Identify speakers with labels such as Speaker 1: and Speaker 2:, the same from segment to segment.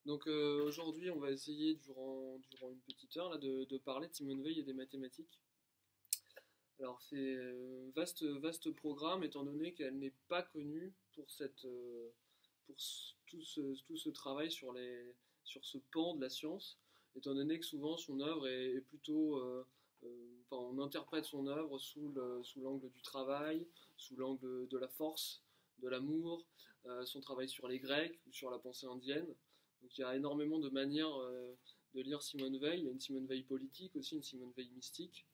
Speaker 1: Donc aujourd'hui, on va essayer durant une petite heure là, de parler de Simone Veil et des mathématiques. Alors c'est un vaste programme étant donné qu'elle n'est pas connue pour tout ce travail sur ce pan de la science, étant donné que souvent son œuvre est plutôt... enfin, on interprète son œuvre sous l'angle du travail, sous l'angle de la force, de l'amour, son travail sur les Grecs ou sur la pensée indienne. Donc il y a énormément de manières de lire Simone Veil. Il y a une Simone Veil politique aussi, une Simone Veil mystique.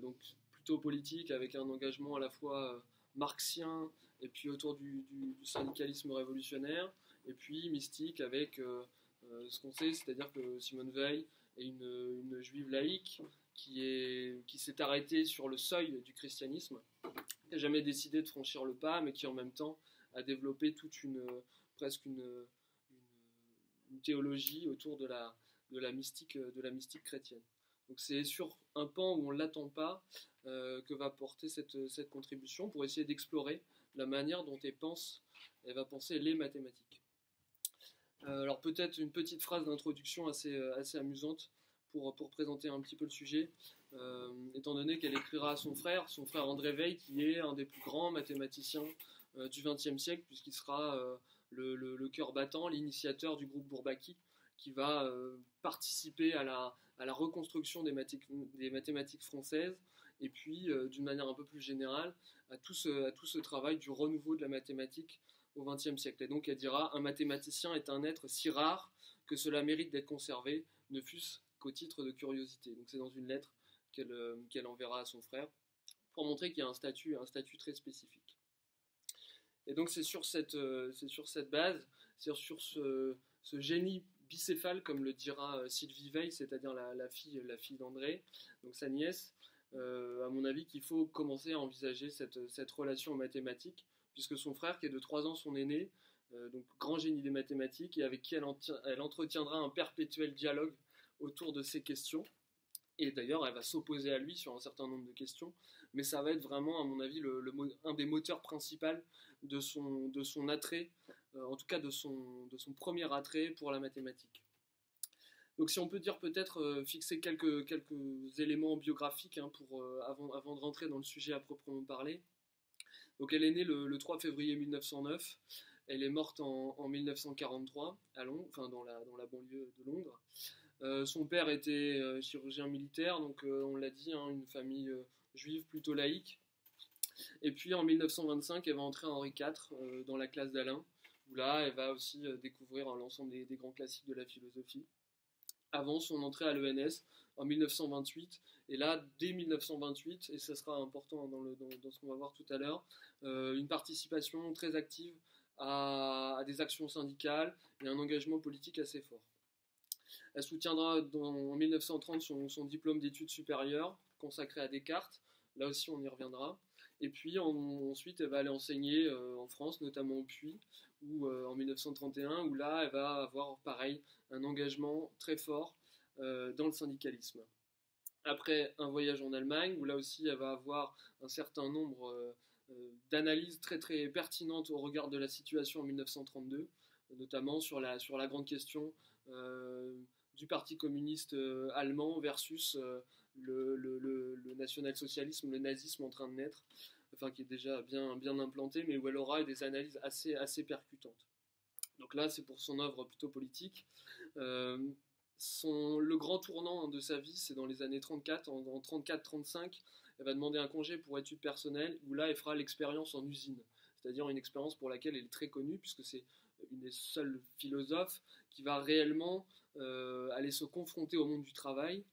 Speaker 1: Donc plutôt politique avec un engagement à la fois marxien et puis autour du syndicalisme révolutionnaire, et puis mystique avec ce qu'on sait, c'est-à-dire que Simone Veil est une juive laïque qui s'est arrêtée sur le seuil du christianisme, qui n'a jamais décidé de franchir le pas, mais qui en même temps a développé presque une théologie autour de la mystique chrétienne. Donc c'est sur un pan où on ne l'attend pas que va porter cette contribution pour essayer d'explorer la manière dont elle va penser les mathématiques. Alors peut-être une petite phrase d'introduction assez amusante pour présenter un petit peu le sujet, étant donné qu'elle écrira à son frère André Veil, qui est un des plus grands mathématiciens du XXe siècle, puisqu'il sera le cœur battant, l'initiateur du groupe Bourbaki, qui va participer à la reconstruction des mathématiques françaises, et puis d'une manière un peu plus générale, à tout ce travail du renouveau de la mathématique au XXe siècle. Et donc elle dira: un mathématicien est un être si rare que cela mérite d'être conservé, ne fût-ce qu'au titre de curiosité. Donc c'est dans une lettre qu'elle enverra à son frère, pour montrer qu'il y a un statut très spécifique. Et donc c'est sur cette base, c'est sur ce génie bicéphale, comme le dira Sylvie Veil, c'est-à-dire la fille d'André, donc sa nièce, à mon avis, qu'il faut commencer à envisager cette relation aux mathématiques, puisque son frère, qui est de 3 ans son aîné, donc grand génie des mathématiques, et avec qui elle entretiendra un perpétuel dialogue autour de ces questions. Et d'ailleurs, elle va s'opposer à lui sur un certain nombre de questions, mais ça va être vraiment, à mon avis, un des moteurs principaux de son attrait, en tout cas de son premier attrait pour la mathématique. Donc si on peut dire peut-être fixer quelques éléments biographiques avant de rentrer dans le sujet à proprement parler. Donc elle est née le 3 février 1909, elle est morte en 1943 à Londres, enfin dans la banlieue de Londres. Son père était chirurgien militaire, donc on l'a dit, hein, une famille juive plutôt laïque. Et puis en 1925, elle va entrer à Henri IV dans la classe d'Alain, où là, elle va aussi découvrir l'ensemble des grands classiques de la philosophie. Avant son entrée à l'ENS en 1928, et là, dès 1928, et ça sera important dans ce qu'on va voir tout à l'heure, une participation très active à des actions syndicales et un engagement politique assez fort. Elle soutiendra en 1930 son diplôme d'études supérieures consacré à Descartes. Là aussi, on y reviendra. Et puis ensuite, elle va aller enseigner en France, notamment au Puy, en 1931, où là, elle va avoir pareil un engagement très fort dans le syndicalisme. Après un voyage en Allemagne, où là aussi, elle va avoir un certain nombre d'analyses très très pertinentes au regard de la situation en 1932, notamment sur la grande question du Parti communiste allemand versus le national-socialisme, le nazisme en train de naître, enfin qui est déjà bien implanté, mais où elle aura des analyses assez percutantes. Donc là, c'est pour son œuvre plutôt politique. Le grand tournant de sa vie, c'est dans les années 34, en 34-35, elle va demander un congé pour études personnelles, où là, elle fera l'expérience en usine, c'est-à-dire une expérience pour laquelle elle est très connue, puisque c'est une des seules philosophes qui va réellement aller se confronter au monde du travail,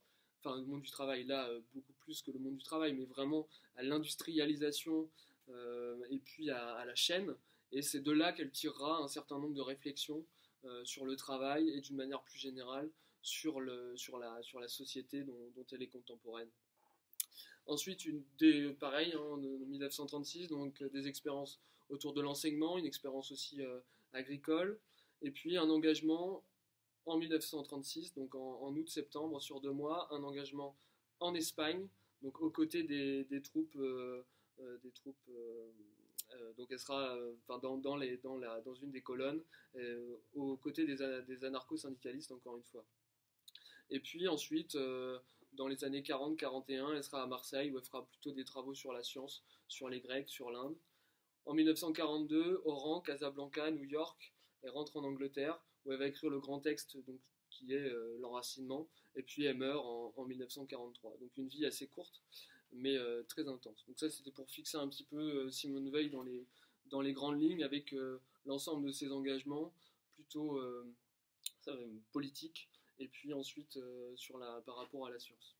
Speaker 1: enfin le monde du travail là, beaucoup plus que le monde du travail, mais vraiment à l'industrialisation et puis à la chaîne, et c'est de là qu'elle tirera un certain nombre de réflexions sur le travail et d'une manière plus générale sur la société dont elle est contemporaine. Ensuite, pareil, hein, en 1936, donc des expériences autour de l'enseignement, une expérience aussi agricole, et puis un engagement en 1936, donc en août-septembre, sur 2 mois, un engagement en Espagne, donc aux côtés des troupes Donc elle sera dans une des colonnes, aux côtés des anarcho-syndicalistes, encore une fois. Et puis ensuite, dans les années 40-41, elle sera à Marseille, où elle fera plutôt des travaux sur la science, sur les Grecs, sur l'Inde. En 1942, Oran, Casablanca, New York, elle rentre en Angleterre, où elle va écrire le grand texte donc, qui est l'enracinement, et puis elle meurt en 1943. Donc une vie assez courte, mais très intense. Donc ça, c'était pour fixer un petit peu Simone Veil dans les grandes lignes, avec l'ensemble de ses engagements, plutôt politiques, et puis ensuite par rapport à la science.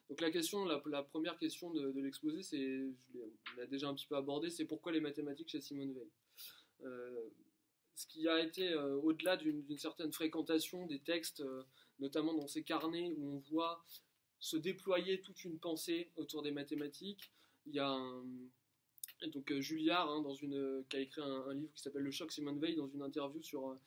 Speaker 1: Donc la première question de l'exposé, on l'a déjà un petit peu abordé, c'est pourquoi les mathématiques chez Simone Veil. Ce qui a été au-delà d'une certaine fréquentation des textes, notamment dans ses carnets où on voit se déployer toute une pensée autour des mathématiques. Il y a donc Julliard, qui a écrit un livre qui s'appelle Le choc Simone Veil, dans une interview sur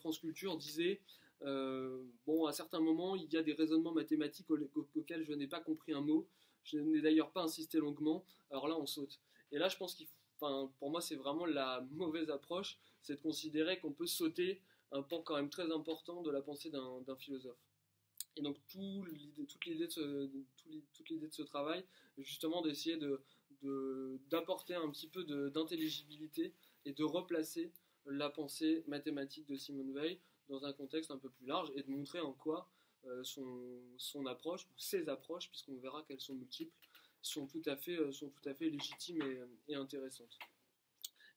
Speaker 1: France Culture, disait à certains moments, il y a des raisonnements mathématiques auxquels je n'ai pas compris un mot. Je n'ai d'ailleurs pas insisté longuement. Alors là, on saute. Et là, je pense pour moi, c'est vraiment la mauvaise approche, c'est de considérer qu'on peut sauter un pan quand même très important de la pensée d'un philosophe. Et donc, toute l'idée de ce travail est justement d'essayer d'apporter un petit peu d'intelligibilité et de replacer la pensée mathématique de Simone Veil dans un contexte un peu plus large et de montrer en quoi son approche, ou ses approches, puisqu'on verra qu'elles sont multiples, sont tout à fait légitimes et intéressantes.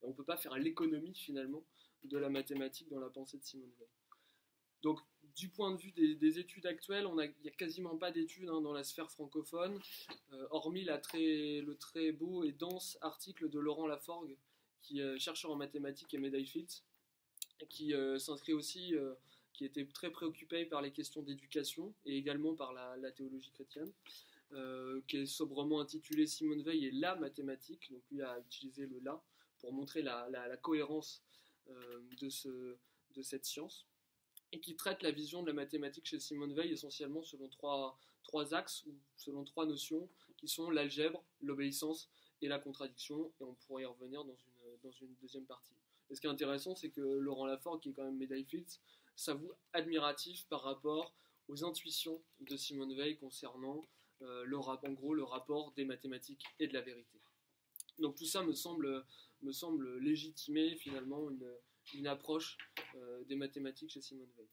Speaker 1: Et on ne peut pas faire l'économie finalement de la mathématique dans la pensée de Simone Veil. Donc du point de vue des études actuelles, il n'y a quasiment pas d'études dans la sphère francophone, hormis le très beau et dense article de Laurent Laforgue, qui est chercheur en mathématiques et médaille Fields, qui s'inscrit aussi, qui était très préoccupé par les questions d'éducation et également par la théologie chrétienne, qui est sobrement intitulé Simone Veil et la mathématique. Donc lui a utilisé le la pour montrer la cohérence de cette science, et qui traite la vision de la mathématique chez Simone Veil essentiellement selon trois axes, ou selon trois notions, qui sont l'algèbre, l'obéissance et la contradiction, et on pourrait y revenir dans une deuxième partie. Et ce qui est intéressant, c'est que Laurent Laforgue, qui est quand même médaille Fields, s'avoue admiratif par rapport aux intuitions de Simone Veil concernant le rapport des mathématiques et de la vérité. Donc tout ça me semble légitimer finalement une approche des mathématiques chez Simone Veil.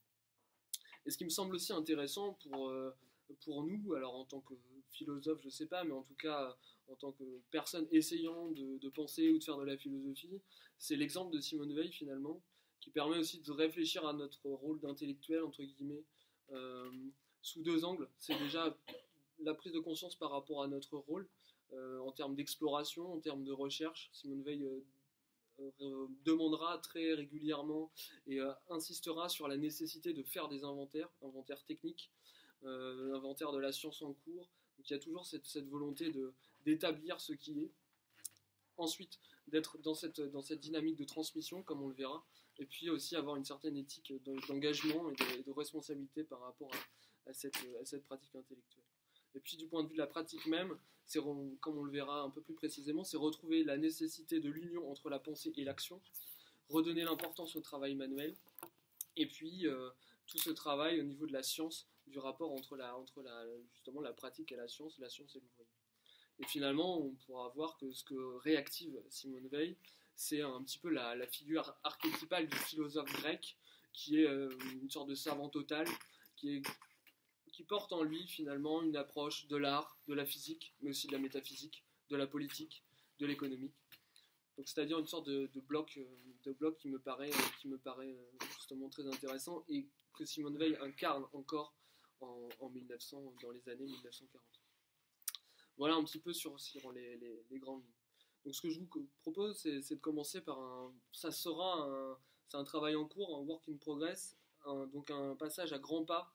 Speaker 1: Et ce qui me semble aussi intéressant pour nous, alors en tant que philosophe, je ne sais pas, mais en tout cas en tant que personne essayant de penser ou de faire de la philosophie, c'est l'exemple de Simone Veil finalement, qui permet aussi de réfléchir à notre rôle d'intellectuel, entre guillemets, sous deux angles. C'est déjà la prise de conscience par rapport à notre rôle, en termes d'exploration, en termes de recherche. Simone Veil demandera très régulièrement et insistera sur la nécessité de faire des inventaires techniques, inventaires de la science en cours. Donc il y a toujours cette volonté d'établir ce qui est. Ensuite, d'être dans cette dynamique de transmission, comme on le verra, et puis aussi avoir une certaine éthique d'engagement et de responsabilité par rapport à cette pratique intellectuelle. Et puis du point de vue de la pratique même, comme on le verra un peu plus précisément, c'est retrouver la nécessité de l'union entre la pensée et l'action, redonner l'importance au travail manuel, et puis tout ce travail au niveau de la science, du rapport entre justement la pratique et la science et l'ouvrier. Et finalement, on pourra voir que ce que réactive Simone Veil, c'est un petit peu la figure archétypale du philosophe grec, qui est une sorte de savant total, qui porte en lui finalement une approche de l'art, de la physique, mais aussi de la métaphysique, de la politique, de l'économie. Donc c'est-à-dire une sorte de bloc qui me paraît justement très intéressant, et que Simone Veil incarne encore en 1900, dans les années 1940. Voilà un petit peu sur les grandes lignes. Donc ce que je vous propose, c'est de commencer par c'est un travail en cours, un work in progress, donc un passage à grands pas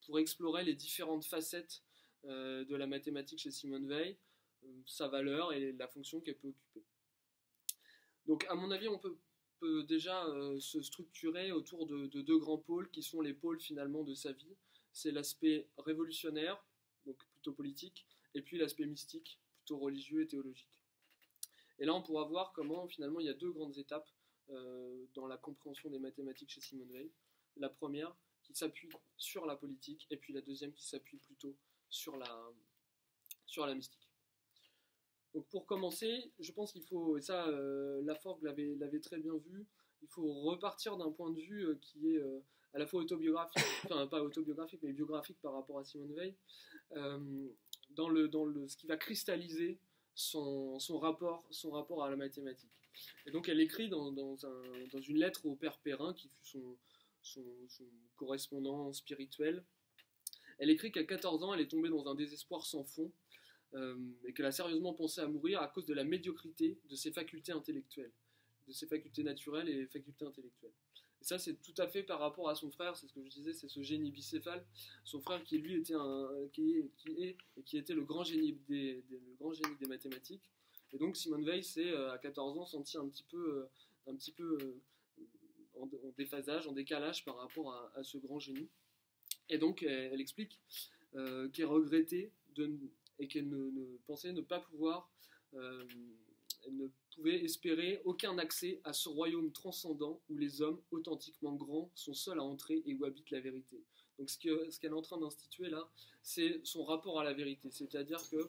Speaker 1: pour explorer les différentes facettes de la mathématique chez Simone Veil, sa valeur et la fonction qu'elle peut occuper. Donc à mon avis, on peut déjà se structurer autour de deux grands pôles qui sont les pôles finalement de sa vie. C'est l'aspect révolutionnaire, donc plutôt politique, et puis l'aspect mystique, plutôt religieux et théologique. Et là, on pourra voir comment finalement il y a deux grandes étapes dans la compréhension des mathématiques chez Simone Weil. La première qui s'appuie sur la politique, et puis la deuxième qui s'appuie plutôt sur la mystique. Donc pour commencer, je pense qu'il faut, et ça Laforgue l'avait très bien vu, il faut repartir d'un point de vue qui est à la fois autobiographique, enfin pas autobiographique mais biographique par rapport à Simone Weil, dans ce qui va cristalliser son rapport à la mathématique. Et donc elle écrit dans une lettre au père Perrin, qui fut son correspondant spirituel, elle écrit qu'à 14 ans, elle est tombée dans un désespoir sans fond, et qu'elle a sérieusement pensé à mourir à cause de la médiocrité de ses facultés intellectuelles, de ses facultés naturelles et facultés intellectuelles. Et ça, c'est tout à fait par rapport à son frère, c'est ce que je disais, c'est ce génie bicéphale, son frère qui lui était qui était le grand génie des mathématiques. Et donc Simone Weil s'est à 14 ans senti un petit peu en déphasage, en décalage par rapport à ce grand génie. Et donc elle explique qu'elle regrettait et qu'elle pensait ne pas pouvoir, elle ne pouvait espérer aucun accès à ce royaume transcendant où les hommes authentiquement grands sont seuls à entrer et où habite la vérité. Donc ce qu'elle est en train d'instituer là, c'est son rapport à la vérité, c'est-à-dire que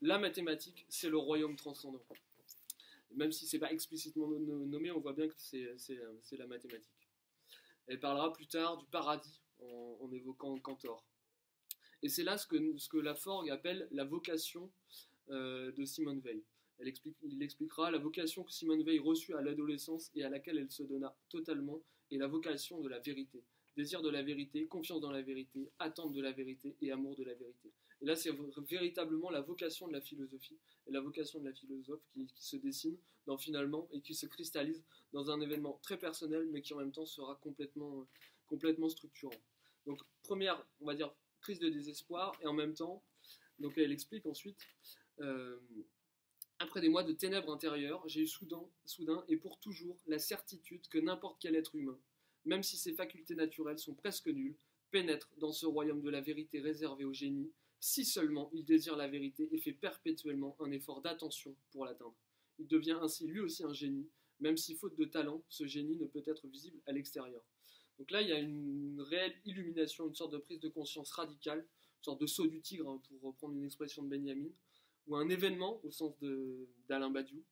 Speaker 1: la mathématique, c'est le royaume transcendant. Même si c'est pas explicitement nommé, on voit bien que c'est la mathématique. Elle parlera plus tard du paradis en évoquant Cantor. Et c'est là ce que Laforgue appelle la vocation de Simone Weil. Il expliquera la vocation que Simone Weil reçut à l'adolescence et à laquelle elle se donna totalement, et la vocation de la vérité. Désir de la vérité, confiance dans la vérité, attente de la vérité et amour de la vérité. Et là, c'est véritablement la vocation de la philosophie et la vocation de la philosophe qui se dessine finalement et qui se cristallise dans un événement très personnel, mais qui en même temps sera complètement structurant. Donc, première, on va dire, crise de désespoir, et en même temps, donc elle explique ensuite, après des mois de ténèbres intérieures, j'ai eu soudain et pour toujours la certitude que n'importe quel être humain, même si ses facultés naturelles sont presque nulles, pénètre dans ce royaume de la vérité réservé au génie, si seulement il désire la vérité et fait perpétuellement un effort d'attention pour l'atteindre. Il devient ainsi lui aussi un génie, même si faute de talent, ce génie ne peut être visible à l'extérieur. Donc là, il y a une réelle illumination, une sorte de prise de conscience radicale, une sorte de saut du tigre, hein, pour reprendre une expression de Benjamin, ou un événement, au sens d'Alain Badiou,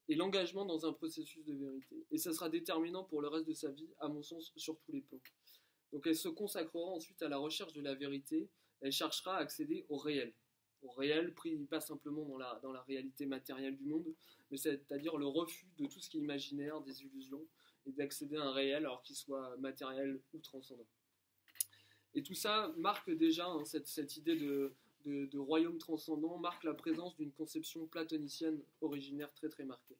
Speaker 1: et l'engagement dans un processus de vérité. Et ça sera déterminant pour le reste de sa vie, à mon sens, sur tous les plans. Donc elle se consacrera ensuite à la recherche de la vérité, elle cherchera à accéder au réel pris pas simplement dans la réalité matérielle du monde, mais c'est-à-dire le refus de tout ce qui est imaginaire, des illusions, et d'accéder à un réel alors qu'il soit matériel ou transcendant. Et tout ça marque déjà, hein, cette idée de royaume transcendant, marque la présence d'une conception platonicienne originaire très très marquée.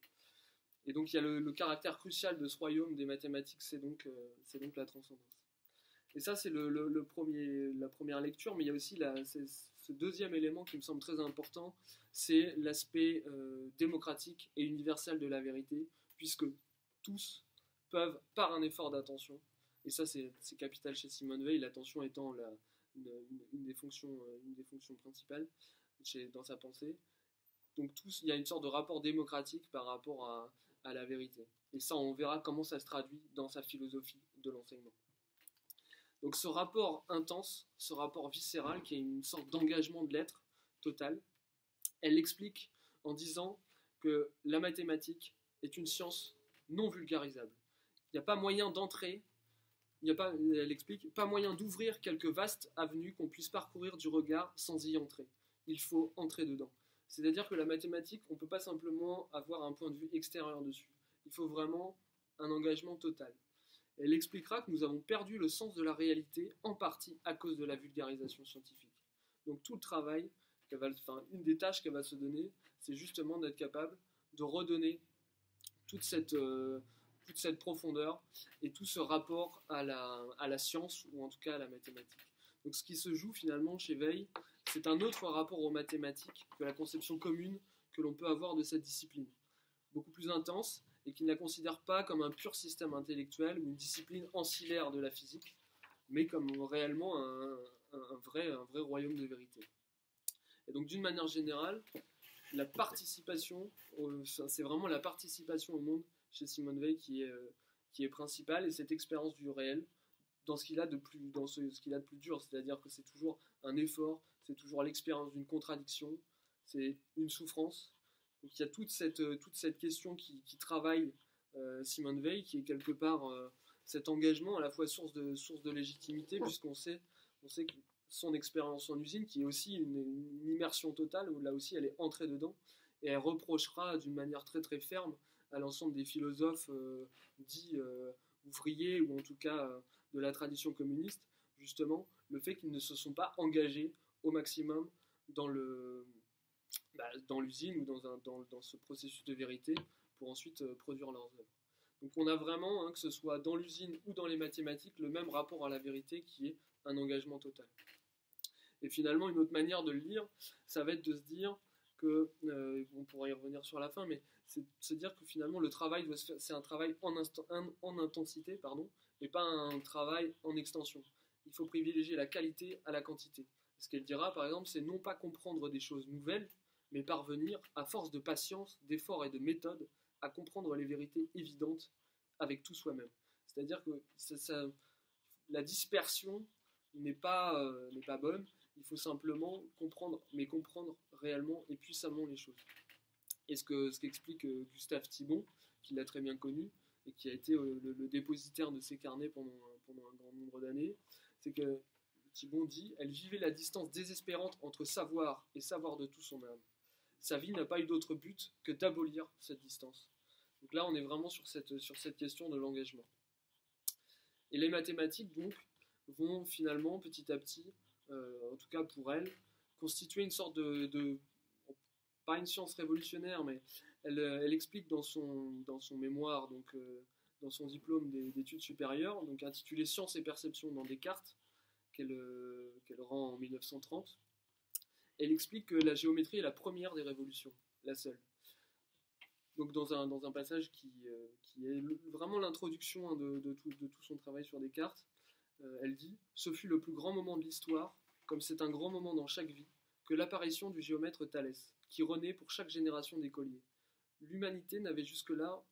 Speaker 1: Et donc il y a le caractère crucial de ce royaume des mathématiques, c'est donc la transcendance. Et ça, c'est la première lecture, mais il y a aussi ce deuxième élément qui me semble très important, c'est l'aspect démocratique et universel de la vérité, puisque tous peuvent, par un effort d'attention, et ça c'est capital chez Simone Weil, l'attention étant une des fonctions principales dans sa pensée, donc il y a une sorte de rapport démocratique par rapport à la vérité. Et ça, on verra comment ça se traduit dans sa philosophie de l'enseignement. Donc ce rapport intense, ce rapport viscéral, qui est une sorte d'engagement de l'être total, elle l'explique en disant que la mathématique est une science non vulgarisable. Il n'y a pas moyen d'entrer, elle explique, pas moyen d'ouvrir quelques vastes avenues qu'on puisse parcourir du regard sans y entrer. Il faut entrer dedans. C'est-à-dire que la mathématique, on ne peut pas simplement avoir un point de vue extérieur dessus. Il faut vraiment un engagement total. Elle expliquera que nous avons perdu le sens de la réalité, en partie à cause de la vulgarisation scientifique. Donc tout le travail, une des tâches qu'elle va se donner, c'est justement d'être capable de redonner toute cette profondeur et tout ce rapport à la science, ou en tout cas à la mathématique. Donc ce qui se joue finalement chez Weil, c'est un autre rapport aux mathématiques que la conception commune que l'on peut avoir de cette discipline. Beaucoup plus intense, et qui ne la considère pas comme un pur système intellectuel ou une discipline ancillaire de la physique, mais comme réellement un vrai royaume de vérité. Et donc d'une manière générale, la participation, c'est vraiment la participation au monde chez Simone Veil qui est principale, et cette expérience du réel dans ce qu'il a de plus, ce qu'il a de plus dur, c'est-à-dire que c'est toujours un effort, c'est toujours l'expérience d'une contradiction, c'est une souffrance. Donc il y a toute cette question qui travaille Simone Veil, qui est quelque part cet engagement à la fois source de légitimité, puisqu'on sait que son expérience en usine, qui est aussi une immersion totale, où là aussi elle est entrée dedans, et elle reprochera d'une manière très très ferme à l'ensemble des philosophes dits ouvriers, ou en tout cas de la tradition communiste, justement, le fait qu'ils ne se sont pas engagés au maximum dans l'usine ou dans ce processus de vérité pour ensuite produire leurs œuvres. Donc on a vraiment, que ce soit dans l'usine ou dans les mathématiques, le même rapport à la vérité qui est un engagement total. Et finalement, une autre manière de le lire, ça va être de se dire que, on pourra y revenir sur la fin, mais c'est de se dire que finalement le travail c'est un travail en intensité, et pas un travail en extension. Il faut privilégier la qualité à la quantité. Ce qu'elle dira, par exemple, c'est non pas comprendre des choses nouvelles, mais parvenir, à force de patience, d'effort et de méthode, à comprendre les vérités évidentes avec tout soi-même. C'est-à-dire que la dispersion n'est pas bonne, il faut simplement comprendre, mais comprendre réellement et puissamment les choses. Et ce qu'explique Gustave Thibon, qui l'a très bien connu, et qui a été le dépositaire de ses carnets pendant un grand nombre d'années, c'est que Thibon dit « Elle vivait la distance désespérante entre savoir et savoir de tout son âme. Sa vie n'a pas eu d'autre but que d'abolir cette distance. » Donc là, on est vraiment sur cette question de l'engagement. Et les mathématiques, donc, vont finalement, petit à petit, en tout cas pour elle, constituer une sorte pas une science révolutionnaire, mais elle explique dans son mémoire, donc dans son diplôme d'études supérieures, donc intitulé Science et perception dans Descartes, qu'elle rend en 1930, elle explique que la géométrie est la première des révolutions, la seule. Donc dans un passage qui est vraiment l'introduction de tout son travail sur Descartes, elle dit « Ce fut le plus grand moment de l'histoire, comme c'est un grand moment dans chaque vie, que l'apparition du géomètre Thalès, qui renaît pour chaque génération d'écoliers. L'humanité n'avait jusque-là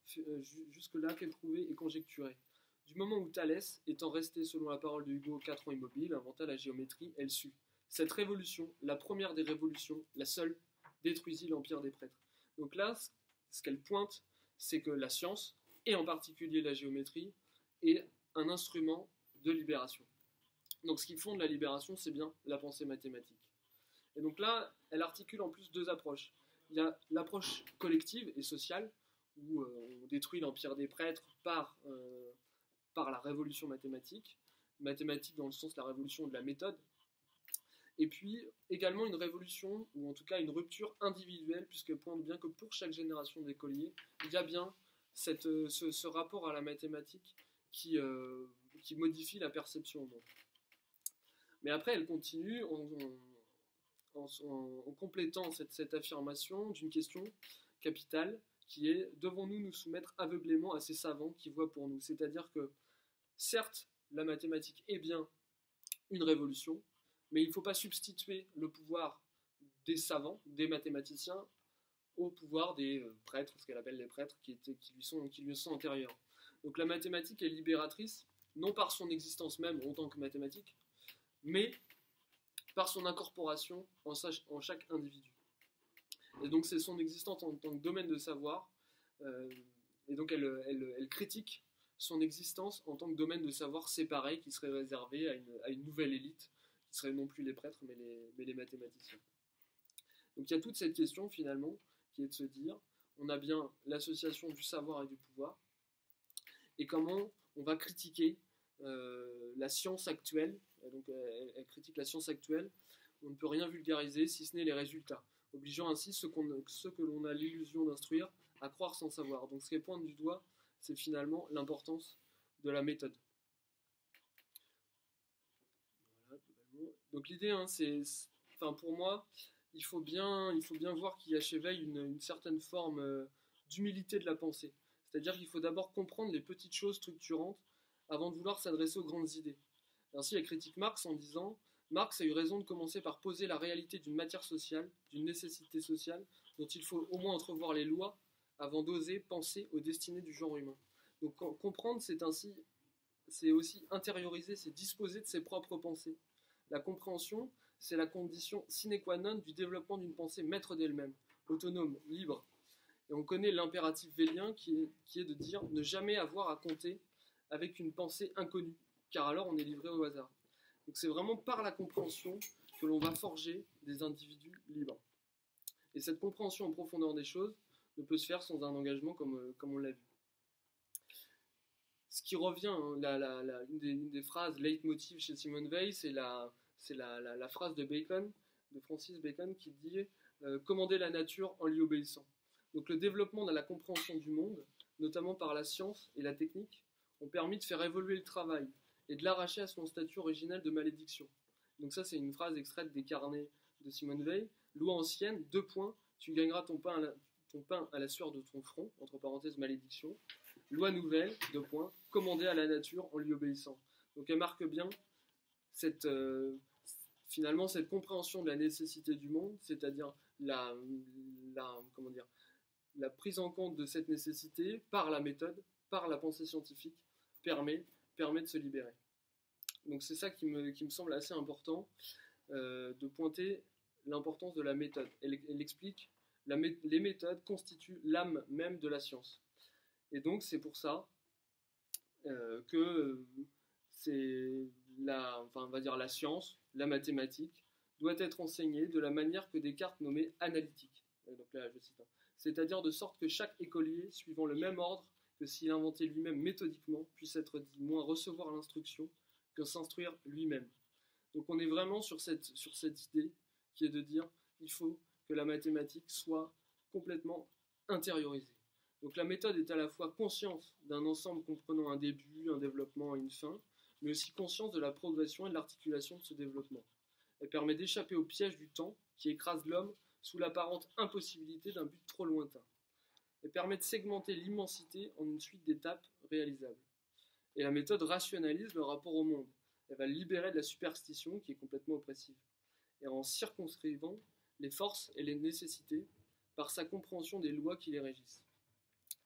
Speaker 1: qu'éprouvé et conjecturé. Du moment où Thalès, étant resté selon la parole de Hugo 4 ans immobile, inventa la géométrie, elle sut. Cette révolution, la première des révolutions, la seule, détruisit l'empire des prêtres. » Donc là, ce qu'elle pointe, c'est que la science, et en particulier la géométrie, est un instrument de libération. Donc ce qui fonde la libération, c'est bien la pensée mathématique. Et donc là, elle articule en plus deux approches. Il y a l'approche collective et sociale, où on détruit l'empire des prêtres par la révolution mathématique dans le sens de la révolution de la méthode, et puis également une révolution, ou en tout cas une rupture individuelle, puisqu'elle pointe bien que pour chaque génération d'écoliers, il y a bien ce rapport à la mathématique qui modifie la perception au monde. Mais après, elle continue en complétant cette affirmation d'une question capitale, qui est « Devons-nous nous soumettre aveuglément à ces savants qui voient pour nous ?» C'est-à-dire que, certes, la mathématique est bien une révolution, mais il ne faut pas substituer le pouvoir des savants, des mathématiciens, au pouvoir des prêtres, ce qu'elle appelle les prêtres, qui lui sont antérieurs. Donc la mathématique est libératrice, non par son existence même en tant que mathématique, mais par son incorporation en chaque individu. Et donc c'est son existence en tant que domaine de savoir, et donc elle critique son existence en tant que domaine de savoir séparé qui serait réservé à une nouvelle élite, qui serait non plus les prêtres mais les mathématiciens. Donc il y a toute cette question finalement qui est de se dire, on a bien l'association du savoir et du pouvoir, et comment on va critiquer la science actuelle. Et donc elle critique la science actuelle, on ne peut rien vulgariser si ce n'est les résultats, obligeant ainsi ceux que l'on a l'illusion d'instruire à croire sans savoir. Donc ce qu'elle pointe du doigt, c'est finalement l'importance de la méthode. Voilà, donc l'idée, pour moi, il faut bien voir qu'il y a chez Veil une certaine forme d'humilité de la pensée. C'est-à-dire qu'il faut d'abord comprendre les petites choses structurantes avant de vouloir s'adresser aux grandes idées. Ainsi, elle critique Marx en disant « Marx a eu raison de commencer par poser la réalité d'une matière sociale, d'une nécessité sociale, dont il faut au moins entrevoir les lois avant d'oser penser aux destinées du genre humain. Donc comprendre, c'est aussi intérioriser, c'est disposer de ses propres pensées. La compréhension, c'est la condition sine qua non du développement d'une pensée maître d'elle-même, autonome, libre. Et on connaît l'impératif vélien qui est de dire ne jamais avoir à compter avec une pensée inconnue, car alors on est livré au hasard. Donc c'est vraiment par la compréhension que l'on va forger des individus libres. Et cette compréhension en profondeur des choses ne peut se faire sans un engagement comme on l'a vu. Ce qui revient, hein, une des phrases leitmotiv chez Simone Weil, c'est la phrase de Bacon, de Francis Bacon, qui dit commander la nature en lui obéissant. Donc le développement de la compréhension du monde, notamment par la science et la technique, ont permis de faire évoluer le travail et de l'arracher à son statut originel de malédiction. Donc ça, c'est une phrase extraite des carnets de Simone Weil. Loi ancienne, 2 points, tu gagneras ton pain à la sueur de ton front, entre parenthèses malédiction. Loi nouvelle, 2 points, commander à la nature en lui obéissant. Donc elle marque bien finalement cette compréhension de la nécessité du monde, c'est-à-dire la prise en compte de cette nécessité par la méthode, par la pensée scientifique, permet de se libérer. Donc c'est ça qui me semble assez important, de pointer l'importance de la méthode. Elle explique les méthodes constituent l'âme même de la science. Et donc c'est pour ça que la science, la mathématique, doit être enseignée de la manière que Descartes nommait analytique. Donc là, je cite, c'est-à-dire de sorte que chaque écolier, suivant le même ordre que s'il inventait lui-même méthodiquement, puisse être dit moins recevoir l'instruction que s'instruire lui-même. Donc on est vraiment sur cette idée qui est de dire qu'il faut que la mathématique soit complètement intériorisée. Donc la méthode est à la fois conscience d'un ensemble comprenant un début, un développement et une fin, mais aussi conscience de la progression et de l'articulation de ce développement. Elle permet d'échapper au piège du temps qui écrase l'homme sous l'apparente impossibilité d'un but trop lointain. Elle permet de segmenter l'immensité en une suite d'étapes réalisables. Et la méthode rationalise le rapport au monde. Elle va le libérer de la superstition qui est complètement oppressive. Et en circonscrivant les forces et les nécessités par sa compréhension des lois qui les régissent.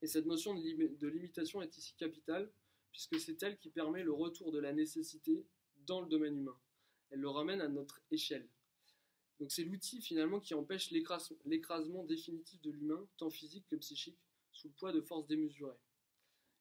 Speaker 1: Et cette notion de limitation est ici capitale, puisque c'est elle qui permet le retour de la nécessité dans le domaine humain. Elle le ramène à notre échelle. Donc c'est l'outil finalement qui empêche l'écrasement définitif de l'humain, tant physique que psychique, sous le poids de forces démesurées.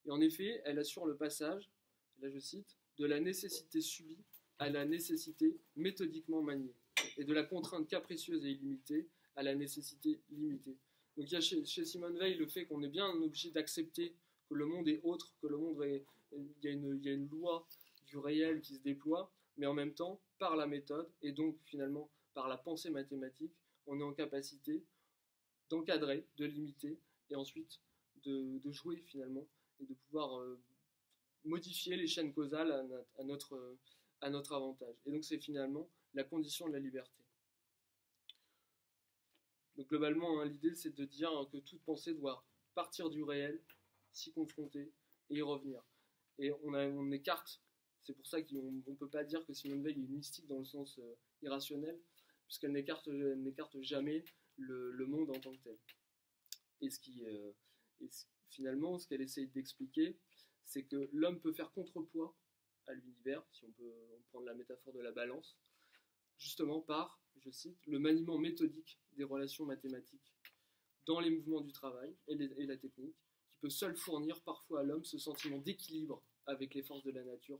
Speaker 1: Et en effet, elle assure le passage, là je cite, de la nécessité subie à la nécessité méthodiquement maniée, et de la contrainte capricieuse et illimitée à la nécessité limitée. Donc il y a chez Simone Weil le fait qu'on est bien obligé d'accepter que le monde est autre, que le monde il y a une loi du réel qui se déploie, mais en même temps, par la méthode, et donc finalement par la pensée mathématique, on est en capacité d'encadrer, de limiter, et ensuite de jouer finalement, et de pouvoir modifier les chaînes causales à notre avantage. Et donc c'est finalement la condition de la liberté. Donc globalement, hein, l'idée c'est de dire que toute pensée doit partir du réel, s'y confronter et y revenir. Et on écarte, c'est pour ça qu'on ne peut pas dire que Simone Weil est mystique dans le sens irrationnel, puisqu'elle n'écarte jamais le monde en tant que tel. Et finalement, ce qu'elle essaye d'expliquer, c'est que l'homme peut faire contrepoids à l'univers, si on peut prendre la métaphore de la balance, justement par, je cite, le maniement méthodique des relations mathématiques dans les mouvements du travail et la technique, qui peut seul fournir parfois à l'homme ce sentiment d'équilibre avec les forces de la nature,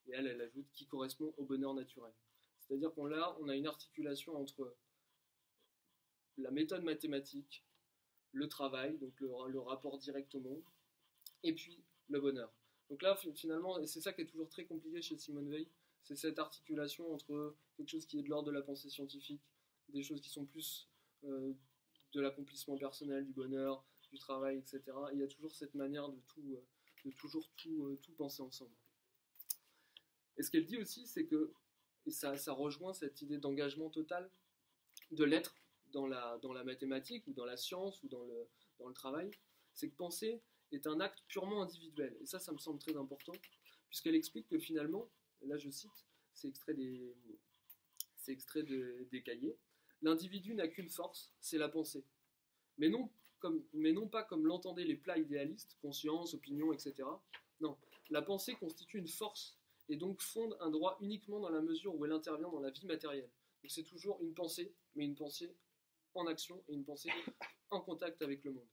Speaker 1: et elle ajoute, qui correspond au bonheur naturel. C'est-à-dire qu'on a une articulation entre la méthode mathématique, le travail, donc le rapport direct au monde, et puis le bonheur. Donc là, finalement, et c'est ça qui est toujours très compliqué chez Simone Weil, c'est cette articulation entre quelque chose qui est de l'ordre de la pensée scientifique, des choses qui sont plus de l'accomplissement personnel, du bonheur, du travail, etc. Et il y a toujours cette manière de toujours tout penser ensemble. Et ce qu'elle dit aussi, c'est que, et ça rejoint cette idée d'engagement total de l'être dans la mathématique, ou dans la science, ou dans le travail, c'est que penser est un acte purement individuel. Et ça me semble très important, puisqu'elle explique que finalement, là je cite, c'est extrait des cahiers, l'individu n'a qu'une force, c'est la pensée. mais non pas comme l'entendaient les plats idéalistes, conscience, opinion, etc. Non, la pensée constitue une force et donc fonde un droit uniquement dans la mesure où elle intervient dans la vie matérielle. Donc c'est toujours une pensée, mais une pensée en action et une pensée en contact avec le monde.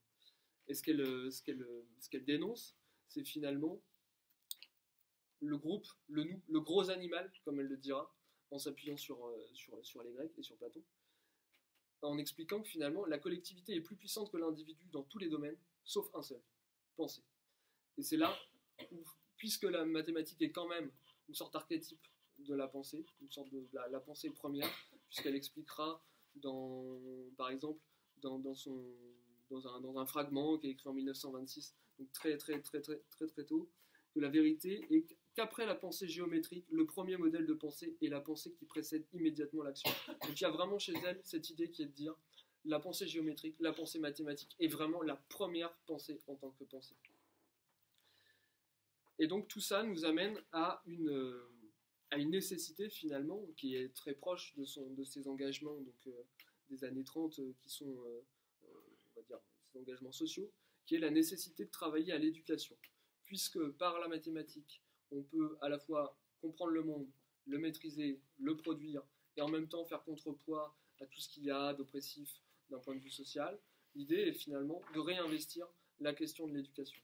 Speaker 1: Et ce qu'elle dénonce, c'est finalement le groupe, le nous, le gros animal, comme elle le dira, en s'appuyant sur les Grecs et sur Platon, en expliquant que finalement la collectivité est plus puissante que l'individu dans tous les domaines, sauf un seul, penser. Et c'est là où, puisque la mathématique est quand même une sorte d'archétype de la pensée, une sorte de la pensée première, puisqu'elle expliquera, par exemple, dans un fragment qui est écrit en 1926, donc très tôt, que la vérité est qu'après la pensée géométrique, le premier modèle de pensée est la pensée qui précède immédiatement l'action. Donc il y a vraiment chez elle cette idée qui est de dire la pensée géométrique, la pensée mathématique est vraiment la première pensée en tant que pensée. Et donc tout ça nous amène à une nécessité finalement qui est très proche de ses engagements des années 30 qui sont, on va dire, ses engagements sociaux, qui est la nécessité de travailler à l'éducation. Puisque par la mathématique, on peut à la fois comprendre le monde, le maîtriser, le produire, et en même temps faire contrepoids à tout ce qu'il y a d'oppressif d'un point de vue social, l'idée est finalement de réinvestir la question de l'éducation.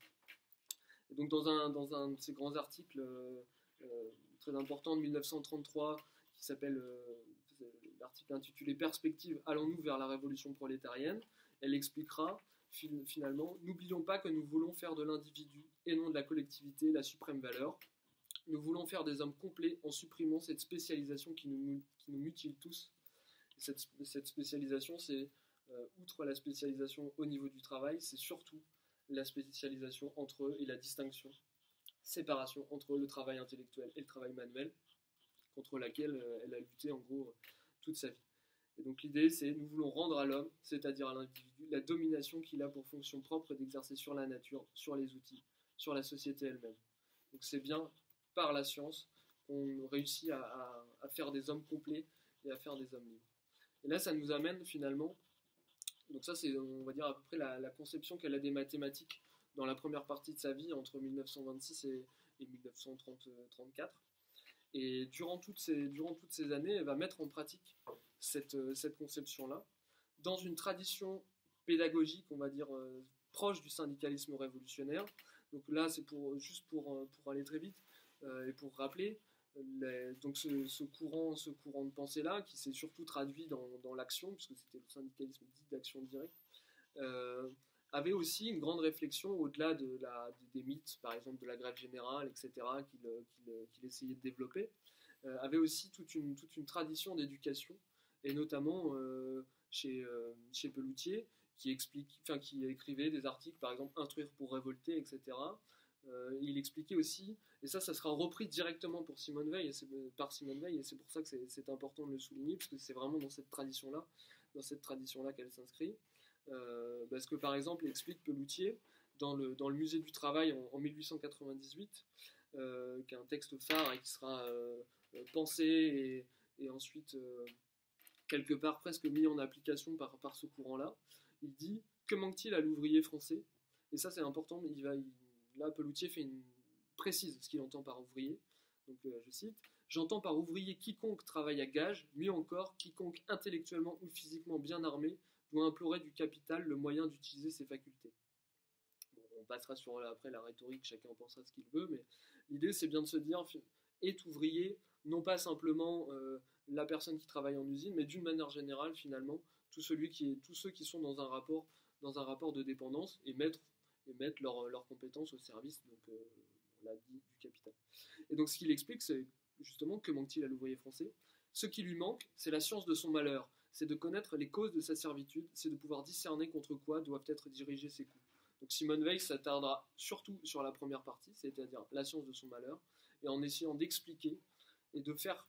Speaker 1: Et donc dans un de ces grands articles très importants de 1933, qui s'appelle l'article intitulé Perspective, allons-nous vers la révolution prolétarienne, elle expliquera finalement, n'oublions pas que nous voulons faire de l'individu et non de la collectivité la suprême valeur. Nous voulons faire des hommes complets en supprimant cette spécialisation qui nous mutile tous. Cette spécialisation, c'est, outre la spécialisation au niveau du travail, c'est surtout la spécialisation entre eux et la distinction, séparation entre le travail intellectuel et le travail manuel, contre laquelle elle a lutté en gros toute sa vie. Et donc l'idée, c'est nous voulons rendre à l'homme, c'est-à-dire à l'individu, la domination qu'il a pour fonction propre d'exercer sur la nature, sur les outils, sur la société elle-même. Donc c'est bien par la science qu'on réussit à faire des hommes complets et à faire des hommes libres. Et là, ça nous amène finalement, donc ça c'est, on va dire, à peu près la conception qu'elle a des mathématiques dans la première partie de sa vie, entre 1926 et 1934. Et durant toutes ces années, elle va mettre en pratique cette conception-là, dans une tradition pédagogique, on va dire, proche du syndicalisme révolutionnaire. Donc là, c'est juste pour aller très vite et pour rappeler, donc ce courant de pensée-là, qui s'est surtout traduit dans l'action, puisque c'était le syndicalisme dit d'action directe, avait aussi une grande réflexion au-delà des mythes, par exemple de la grève générale, etc., qu'il essayait de développer, avait aussi toute une tradition d'éducation, et notamment chez Pelloutier, qui écrivait des articles, par exemple Instruire pour révolter, etc. Il expliquait aussi, et ça sera repris directement par Simone Veil, et c'est pour ça que c'est important de le souligner, parce que c'est vraiment dans cette tradition-là qu'elle s'inscrit. Parce que par exemple, il explique Pelloutier dans le musée du travail en 1898, qui est un texte phare et qui sera pensé et ensuite quelque part presque mis en application par ce courant-là. Il dit « Que manque-t-il à l'ouvrier français ?» Et ça c'est important, là Pelloutier précise ce qu'il entend par ouvrier. Donc je cite « J'entends par ouvrier quiconque travaille à gage, mieux encore, quiconque intellectuellement ou physiquement bien armé doit implorer du capital le moyen d'utiliser ses facultés. » Bon, on passera sur après la rhétorique, chacun pensera ce qu'il veut, mais l'idée c'est bien de se dire est ouvrier, non pas simplement la personne qui travaille en usine, mais d'une manière générale finalement tous ceux qui sont dans un rapport de dépendance et mettre leurs compétences au service, donc on l'a dit, du capital. Et donc ce qu'il explique, c'est justement que manque-t-il à l'ouvrier français ? Ce qui lui manque, c'est la science de son malheur, c'est de connaître les causes de sa servitude, c'est de pouvoir discerner contre quoi doivent être dirigés ses coups. Donc Simone Veil s'attardera surtout sur la première partie, c'est-à-dire la science de son malheur, et en essayant d'expliquer et de faire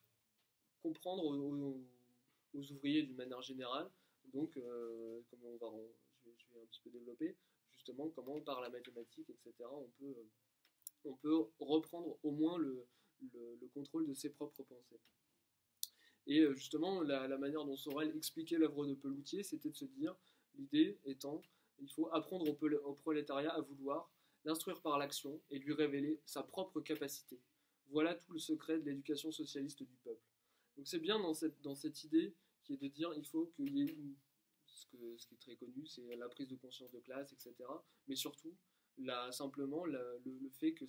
Speaker 1: comprendre aux ouvriers d'une manière générale, donc comme je vais un petit peu développer, justement comment par la mathématique, etc., on peut reprendre au moins le contrôle de ses propres pensées. Et justement, la manière dont Sorel expliquait l'œuvre de Pelloutier, c'était de se dire, L'idée étant, il faut apprendre au prolétariat à vouloir, l'instruire par l'action et lui révéler sa propre capacité. Voilà tout le secret de l'éducation socialiste du peuple. Donc c'est bien dans cette idée qui est de dire il faut qu'il y ait ce qui est très connu, c'est la prise de conscience de classe, etc. Mais surtout, simplement le fait que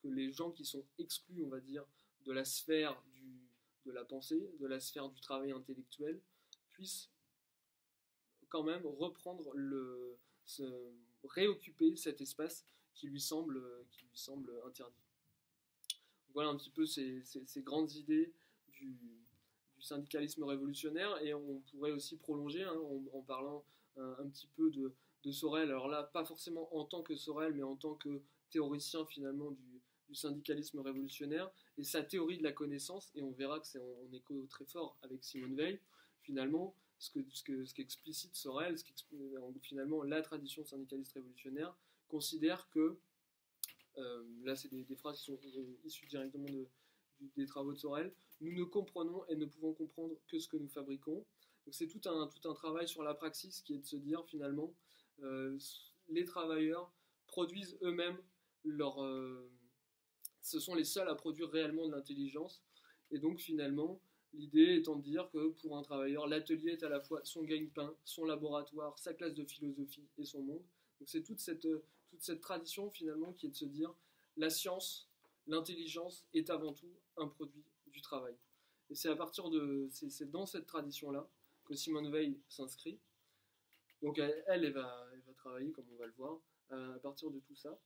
Speaker 1: les gens qui sont exclus, on va dire, de la sphère de la pensée, de la sphère du travail intellectuel, puissent quand même reprendre réoccuper cet espace qui lui semble interdit. Voilà un petit peu ces grandes idées du syndicalisme révolutionnaire, et on pourrait aussi prolonger en parlant un petit peu de Sorel. Alors là, pas forcément en tant que Sorel, mais en tant que théoricien finalement du syndicalisme révolutionnaire et sa théorie de la connaissance, et on verra que c'est en écho très fort avec Simone Weil, finalement, ce qu'explicite Sorel, finalement la tradition syndicaliste révolutionnaire considère que, là c'est des phrases qui sont issues directement des travaux de Sorel, nous ne comprenons et ne pouvons comprendre que ce que nous fabriquons. Donc c'est tout un travail sur la praxis qui est de se dire finalement, les travailleurs produisent eux-mêmes ce sont les seuls à produire réellement de l'intelligence, et donc finalement l'idée étant de dire que pour un travailleur, l'atelier est à la fois son gagne-pain, son laboratoire, sa classe de philosophie et son monde. Donc c'est toute cette tradition finalement qui est de se dire la science, l'intelligence est avant tout un produit du travail. Et c'est c'est dans cette tradition-là que Simone Weil s'inscrit. Donc elle va travailler, comme on va le voir, à partir de tout ça,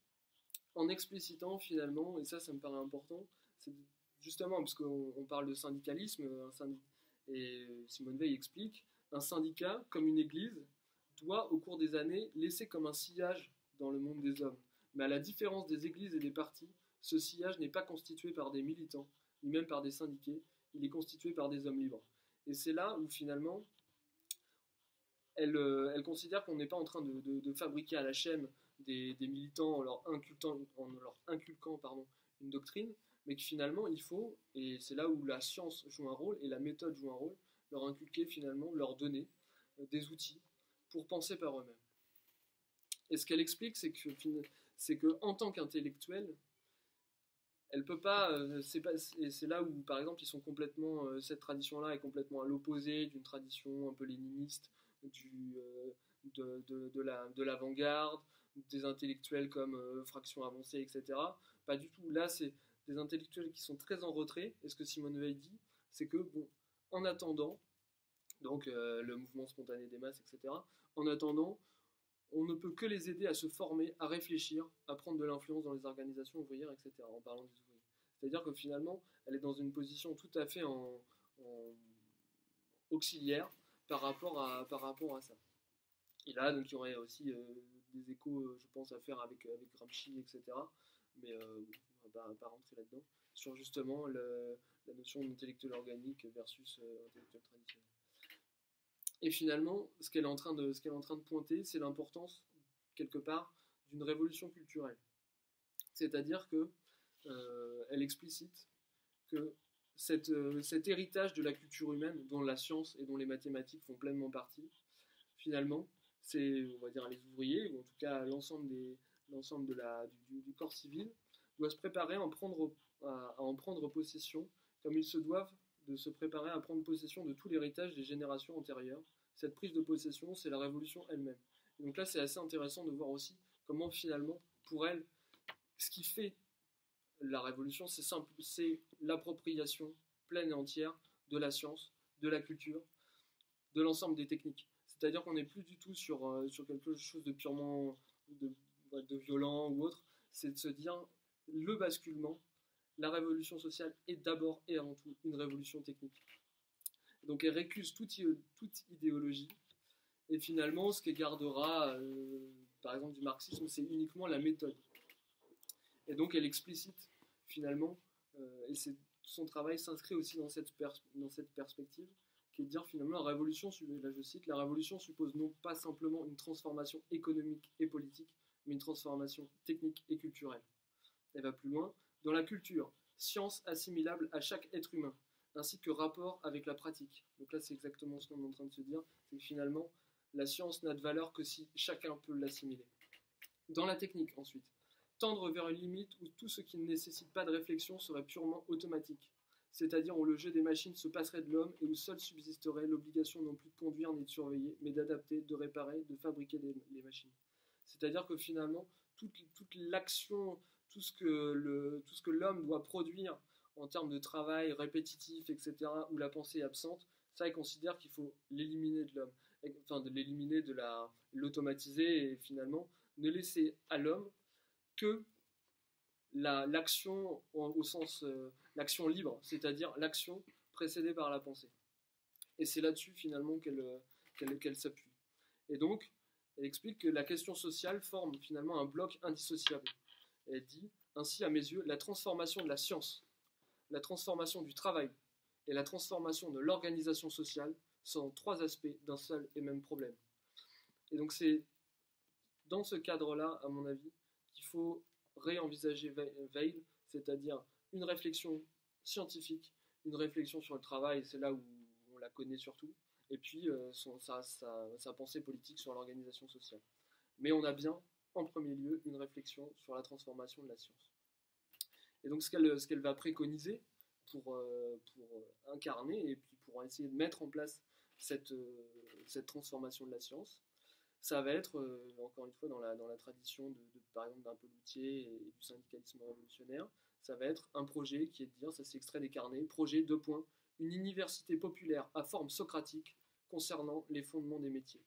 Speaker 1: en explicitant finalement, et ça me paraît important, c'est justement parce qu'on parle de syndicalisme, et Simone Weil explique, un syndicat, comme une église, doit au cours des années laisser comme un sillage dans le monde des hommes. Mais à la différence des églises et des partis, ce sillage n'est pas constitué par des militants, ni même par des syndiqués, il est constitué par des hommes libres. Et c'est là où finalement, elle considère qu'on n'est pas en train de fabriquer à la chaîne des militants en leur inculquant une doctrine, mais que finalement il faut, et c'est là où la science joue un rôle et la méthode joue un rôle, leur inculquer finalement, leur donner des outils pour penser par eux-mêmes. Et ce qu'elle explique, c'est que en tant qu'intellectuelle, elle peut pas, et c'est là où par exemple ils sont complètement, cette tradition-là est complètement à l'opposé d'une tradition un peu léniniste, de l'avant-garde, des intellectuels comme Fraction Avancée, etc. Pas du tout. Là, c'est des intellectuels qui sont très en retrait. Et ce que Simone Weil dit, c'est que, bon, en attendant, donc le mouvement spontané des masses, etc., en attendant, on ne peut que les aider à se former, à réfléchir, à prendre de l'influence dans les organisations ouvrières, etc., en parlant des ouvriers. C'est-à-dire que finalement, elle est dans une position tout à fait en auxiliaire par rapport à ça. Et là, donc, il y aurait aussi des échos, je pense, à faire avec Gramsci, etc. Mais on va pas rentrer là-dedans. Sur justement la notion d'intellectuel organique versus intellectuel traditionnel. Et finalement, ce qu'elle est en train de pointer, c'est l'importance, quelque part, d'une révolution culturelle. C'est-à-dire que elle explicite que cet héritage de la culture humaine, dont la science et dont les mathématiques font pleinement partie, finalement, c'est, on va dire, les ouvriers, ou en tout cas l'ensemble du corps civil, doit se préparer à en prendre possession, comme ils se doivent de se préparer à prendre possession de tout l'héritage des générations antérieures. Cette prise de possession, c'est la révolution elle-même. Et donc là, c'est assez intéressant de voir aussi comment finalement, pour elle, ce qui fait la révolution, c'est l'appropriation pleine et entière de la science, de la culture, de l'ensemble des techniques. C'est-à-dire qu'on n'est plus du tout sur quelque chose de purement de violent ou autre. C'est de se dire, le basculement, la révolution sociale est d'abord et avant tout une révolution technique. Donc elle récuse toute idéologie, et finalement ce qu'elle gardera, par exemple du marxisme, c'est uniquement la méthode. Et donc elle explicite finalement, et son travail s'inscrit aussi dans cette perspective, qui est de dire finalement la révolution, là je cite, la révolution suppose non pas simplement une transformation économique et politique, mais une transformation technique et culturelle. Elle va plus loin, dans la culture, science assimilable à chaque être humain, ainsi que rapport avec la pratique. Donc là c'est exactement ce qu'on est en train de se dire, c'est que finalement La science n'a de valeur que si chacun peut l'assimiler. Dans la technique, ensuite, tendre vers une limite où tout ce qui ne nécessite pas de réflexion serait purement automatique, c'est-à-dire où le jeu des machines se passerait de l'homme et où seule subsisterait l'obligation non plus de conduire ni de surveiller, mais d'adapter, de réparer, de fabriquer les machines. C'est-à-dire que finalement, toute l'action, tout ce que l'homme doit produire en termes de travail répétitif, etc., où la pensée est absente, ça, il considère qu'il faut l'éliminer de l'homme, enfin de l'éliminer, de l'automatiser et finalement ne laisser à l'homme que l'action au sens l'action libre, c'est-à-dire l'action précédée par la pensée. Et c'est là-dessus finalement qu'elle s'appuie. Et donc, elle explique que la question sociale forme finalement un bloc indissociable. Elle dit, ainsi à mes yeux, la transformation de la science, la transformation du travail et la transformation de l'organisation sociale sont trois aspects d'un seul et même problème. Et donc c'est dans ce cadre-là, à mon avis, qu'il faut réenvisager Weil, c'est-à-dire une réflexion scientifique, une réflexion sur le travail, c'est là où on la connaît surtout, et puis sa pensée politique sur l'organisation sociale. Mais on a bien, en premier lieu, une réflexion sur la transformation de la science. Et donc ce qu'elle va préconiser pour incarner et puis pour essayer de mettre en place cette transformation de la science, ça va être, encore une fois, dans la tradition par exemple d'un Pelloutier et du syndicalisme révolutionnaire, ça va être un projet qui est de dire, ça c'est extrait des carnets, projet, une université populaire à forme socratique concernant les fondements des métiers.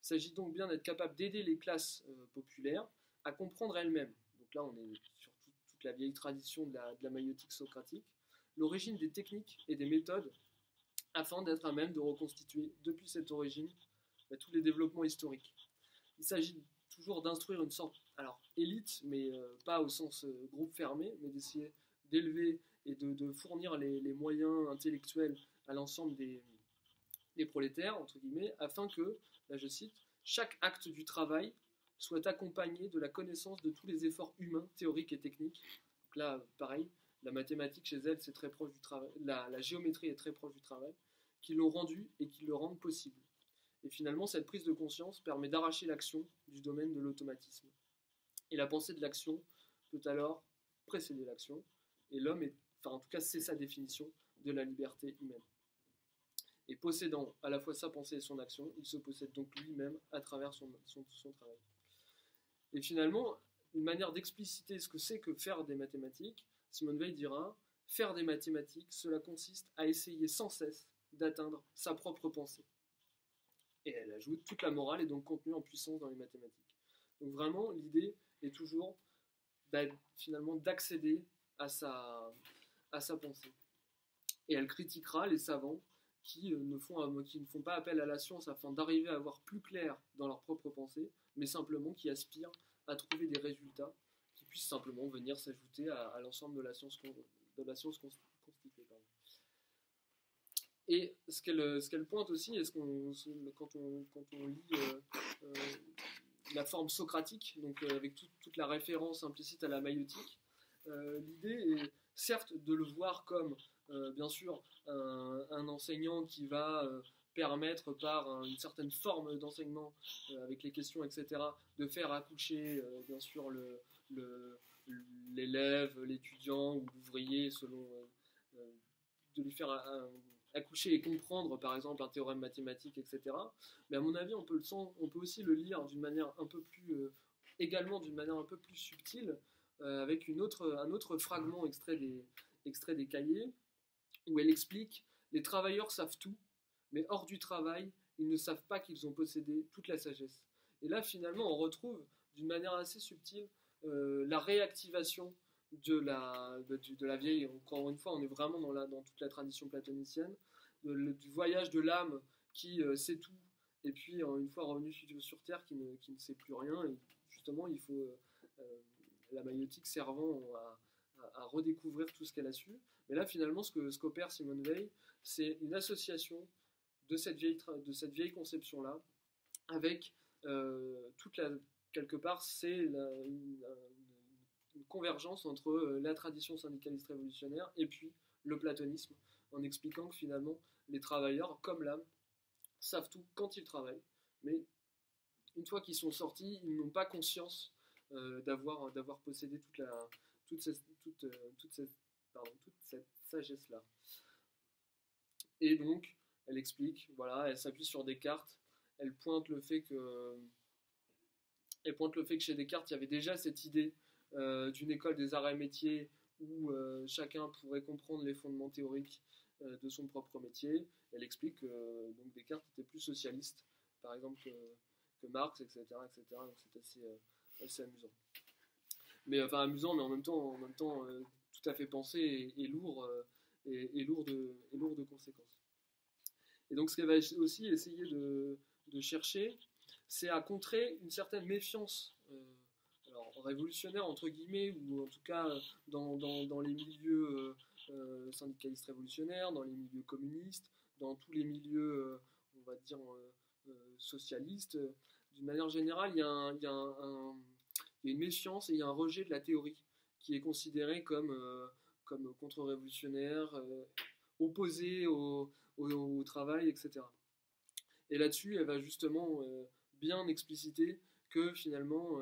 Speaker 1: Il s'agit donc bien d'être capable d'aider les classes populaires à comprendre elles-mêmes. Donc là, on est sur toute la vieille tradition de la maïotique socratique, l'origine des techniques et des méthodes afin d'être à même de reconstituer depuis cette origine tous les développements historiques. Il s'agit toujours d'instruire une sorte, alors élite, mais pas au sens groupe fermé, mais d'essayer d'élever et de fournir les moyens intellectuels à l'ensemble des prolétaires, entre guillemets, afin que, là je cite, chaque acte du travail soit accompagné de la connaissance de tous les efforts humains, théoriques et techniques. Donc là, pareil, la mathématique chez elle, c'est très proche du travail, la géométrie est très proche du travail, qui l'ont rendu et qui le rendent possible. Et finalement, cette prise de conscience permet d'arracher l'action du domaine de l'automatisme. Et la pensée de l'action peut alors précéder l'action, et l'homme est, enfin en tout cas c'est sa définition de la liberté humaine. Et possédant à la fois sa pensée et son action, il se possède donc lui-même à travers son travail. Et finalement, une manière d'expliciter ce que c'est que faire des mathématiques, Simone Weil dira, faire des mathématiques, cela consiste à essayer sans cesse d'atteindre sa propre pensée. Et elle ajoute, toute la morale est donc contenue en puissance dans les mathématiques. Donc vraiment, l'idée est toujours finalement d'accéder à sa pensée. Et elle critiquera les savants qui ne font pas appel à la science afin d'arriver à voir plus clair dans leur propre pensée, mais simplement qui aspirent à trouver des résultats qui puissent simplement venir s'ajouter à l'ensemble de la science constituée. Et ce qu'elle pointe aussi, quand on lit la forme socratique, donc avec toute la référence implicite à la maïotique, l'idée est certes de le voir comme, bien sûr, un enseignant qui va permettre par une certaine forme d'enseignement, avec les questions, etc., de faire accoucher, bien sûr, l'élève, l'étudiant ou l'ouvrier, selon, de lui faire accoucher et comprendre, par exemple, un théorème mathématique, etc. Mais à mon avis, on peut aussi le lire d'une manière un peu plus, également d'une manière un peu plus subtile, avec un autre fragment extrait des cahiers, où elle explique « Les travailleurs savent tout, mais hors du travail, ils ne savent pas qu'ils ont possédé toute la sagesse. » Et là, finalement, on retrouve d'une manière assez subtile la réactivation de la vieille, encore une fois, on est vraiment dans toute la tradition platonicienne, du voyage de l'âme qui sait tout, et puis une fois revenu sur Terre qui ne sait plus rien, et justement il faut la maïotique servant à redécouvrir tout ce qu'elle a su. Mais là finalement ce qu'opère Simone Weil, c'est une association de cette vieille conception-là avec quelque part c'est une convergence entre la tradition syndicaliste révolutionnaire et puis le platonisme, en expliquant que finalement les travailleurs, comme l'âme, savent tout quand ils travaillent, Mais une fois qu'ils sont sortis, ils n'ont pas conscience d'avoir possédé toute cette, toute, toute cette, toute cette sagesse-là. Et donc, elle explique, voilà, elle s'appuie sur Descartes, elle pointe le fait que, chez Descartes, il y avait déjà cette idée d'une école des arts et métiers où chacun pourrait comprendre les fondements théoriques de son propre métier. Elle explique que donc Descartes était plus socialiste, par exemple, que Marx, etc., etc. Donc c'est assez amusant. Mais enfin amusant, mais en même temps tout à fait pensé et lourd, et lourd de conséquences. Et donc ce qu'elle va aussi essayer de chercher, c'est à contrer une certaine méfiance, alors révolutionnaire entre guillemets, ou en tout cas dans les milieux syndicalistes révolutionnaires, dans les milieux communistes, dans tous les milieux, on va dire, socialistes. D'une manière générale, il y a une méfiance et il y a un rejet de la théorie qui est considérée comme contre-révolutionnaire, opposée au travail, etc. Et là-dessus, elle va justement bien expliciter que finalement,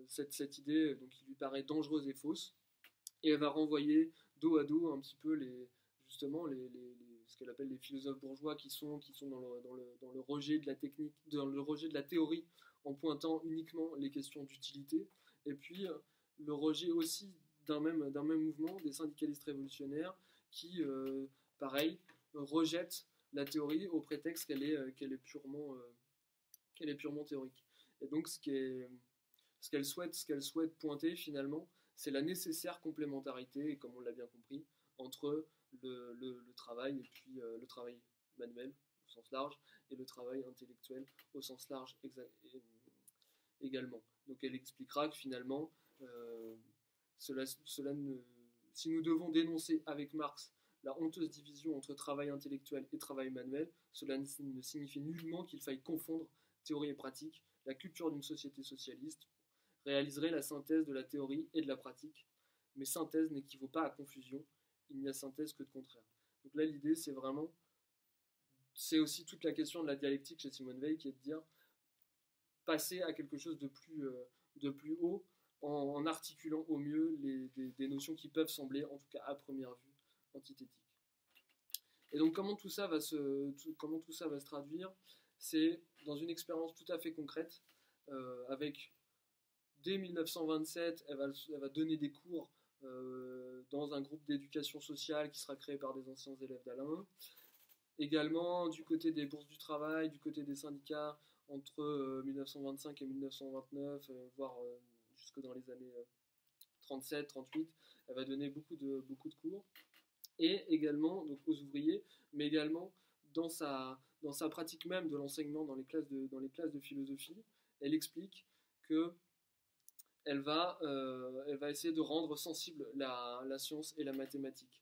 Speaker 1: cette idée donc, qui lui paraît dangereuse et fausse, et elle va renvoyer dos à dos un petit peu justement ce qu'elle appelle les philosophes bourgeois qui sont dans le rejet de la technique, dans le rejet de la théorie, en pointant uniquement les questions d'utilité, et puis le rejet aussi d'un même mouvement des syndicalistes révolutionnaires qui, pareil, rejettent la théorie au prétexte qu'elle est purement théorique. Et donc ce qu'elle souhaite pointer finalement, c'est la nécessaire complémentarité, comme on l'a bien compris, entre le travail et puis le travail manuel au sens large et le travail intellectuel au sens large également. Donc elle expliquera que finalement, si nous devons dénoncer avec Marx la honteuse division entre travail intellectuel et travail manuel, cela ne signifie nullement qu'il faille confondre théorie et pratique. La culture d'une société socialiste réaliserait la synthèse de la théorie et de la pratique, mais synthèse n'équivaut pas à confusion, il n'y a synthèse que de contraire. Donc là, l'idée, c'est aussi toute la question de la dialectique chez Simone Weil, qui est de dire passer à quelque chose de plus haut en articulant au mieux des notions qui peuvent sembler, en tout cas à première vue, antithétiques. Et donc comment tout ça va se traduire, c'est dans une expérience tout à fait concrète, avec dès 1927, elle va donner des cours dans un groupe d'éducation sociale qui sera créé par des anciens élèves d'Alain. Également, du côté des bourses du travail, du côté des syndicats, entre 1925 et 1929, voire jusque dans les années 37, 38, elle va donner beaucoup de cours. Et également donc, aux ouvriers, mais également dans sa pratique même de l'enseignement dans les classes de philosophie, elle explique que elle va essayer de rendre sensible la science et la mathématique.